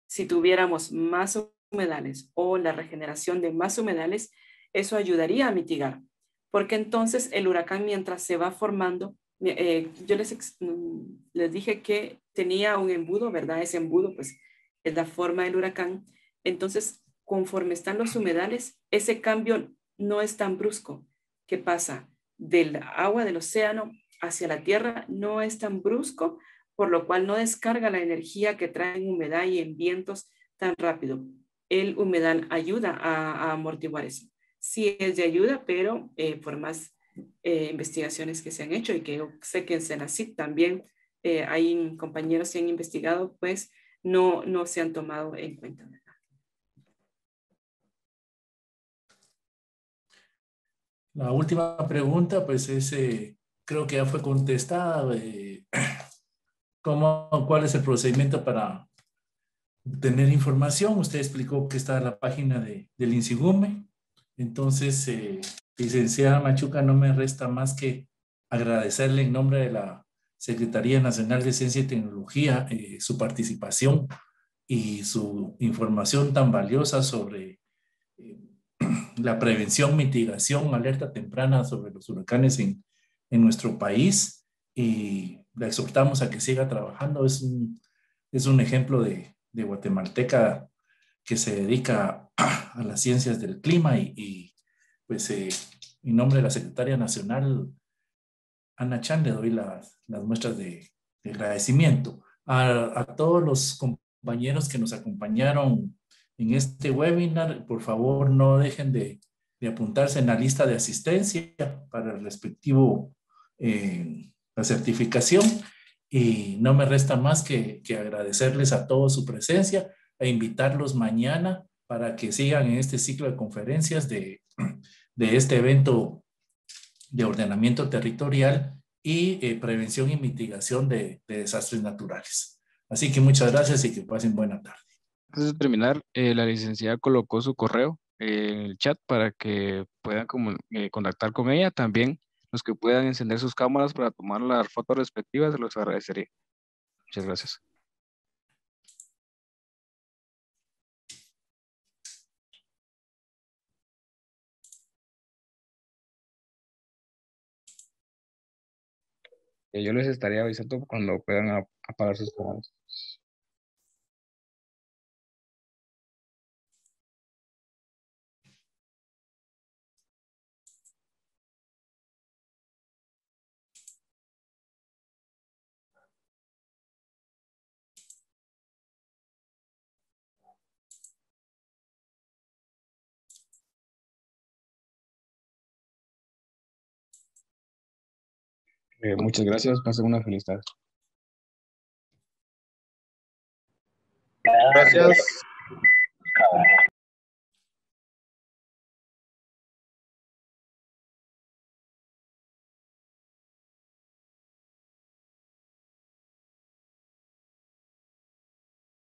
Si tuviéramos más humedales o la regeneración de más humedales, eso ayudaría a mitigar, porque entonces el huracán mientras se va formando, yo les dije que tenía un embudo, ¿verdad? Ese embudo pues es la forma del huracán. Entonces, conforme están los humedales, ese cambio no es tan brusco. ¿Qué pasa? Del agua del océano hacia la tierra no es tan brusco, por lo cual no descarga la energía que trae en humedad y en vientos tan rápido. El humedal ayuda a amortiguar eso. Sí es de ayuda, pero por más investigaciones que se han hecho y que yo sé que en Senacid también hay compañeros que han investigado, pues no se han tomado en cuenta. La última pregunta, pues es, creo que ya fue contestada. ¿Cuál es el procedimiento para obtener información? Usted explicó que está en la página del INSIGUME. Entonces, licenciada Machuca, no me resta más que agradecerle en nombre de la Secretaría Nacional de Ciencia y Tecnología su participación y su información tan valiosa sobre la prevención, mitigación, alerta temprana sobre los huracanes en nuestro país, y la exhortamos a que siga trabajando. Es un ejemplo de guatemalteca que se dedica a las ciencias del clima y pues en nombre de la Secretaria Nacional, Ana Chan, le doy las muestras de agradecimiento. A todos los compañeros que nos acompañaron en este webinar, por favor no dejen de apuntarse en la lista de asistencia para el respectivo la certificación. Y no me resta más que agradecerles a todos su presencia e invitarlos mañana para que sigan en este ciclo de conferencias de este evento de ordenamiento territorial y prevención y mitigación de desastres naturales. Así que muchas gracias y que pasen buena tarde. Antes de terminar, la licenciada colocó su correo en el chat para que puedan contactar con ella. También los que puedan encender sus cámaras para tomar las fotos respectivas, se los agradecería. Muchas gracias. Yo les estaría avisando cuando puedan apagar sus cámaras. Muchas gracias. Pasen una feliz tarde. Gracias.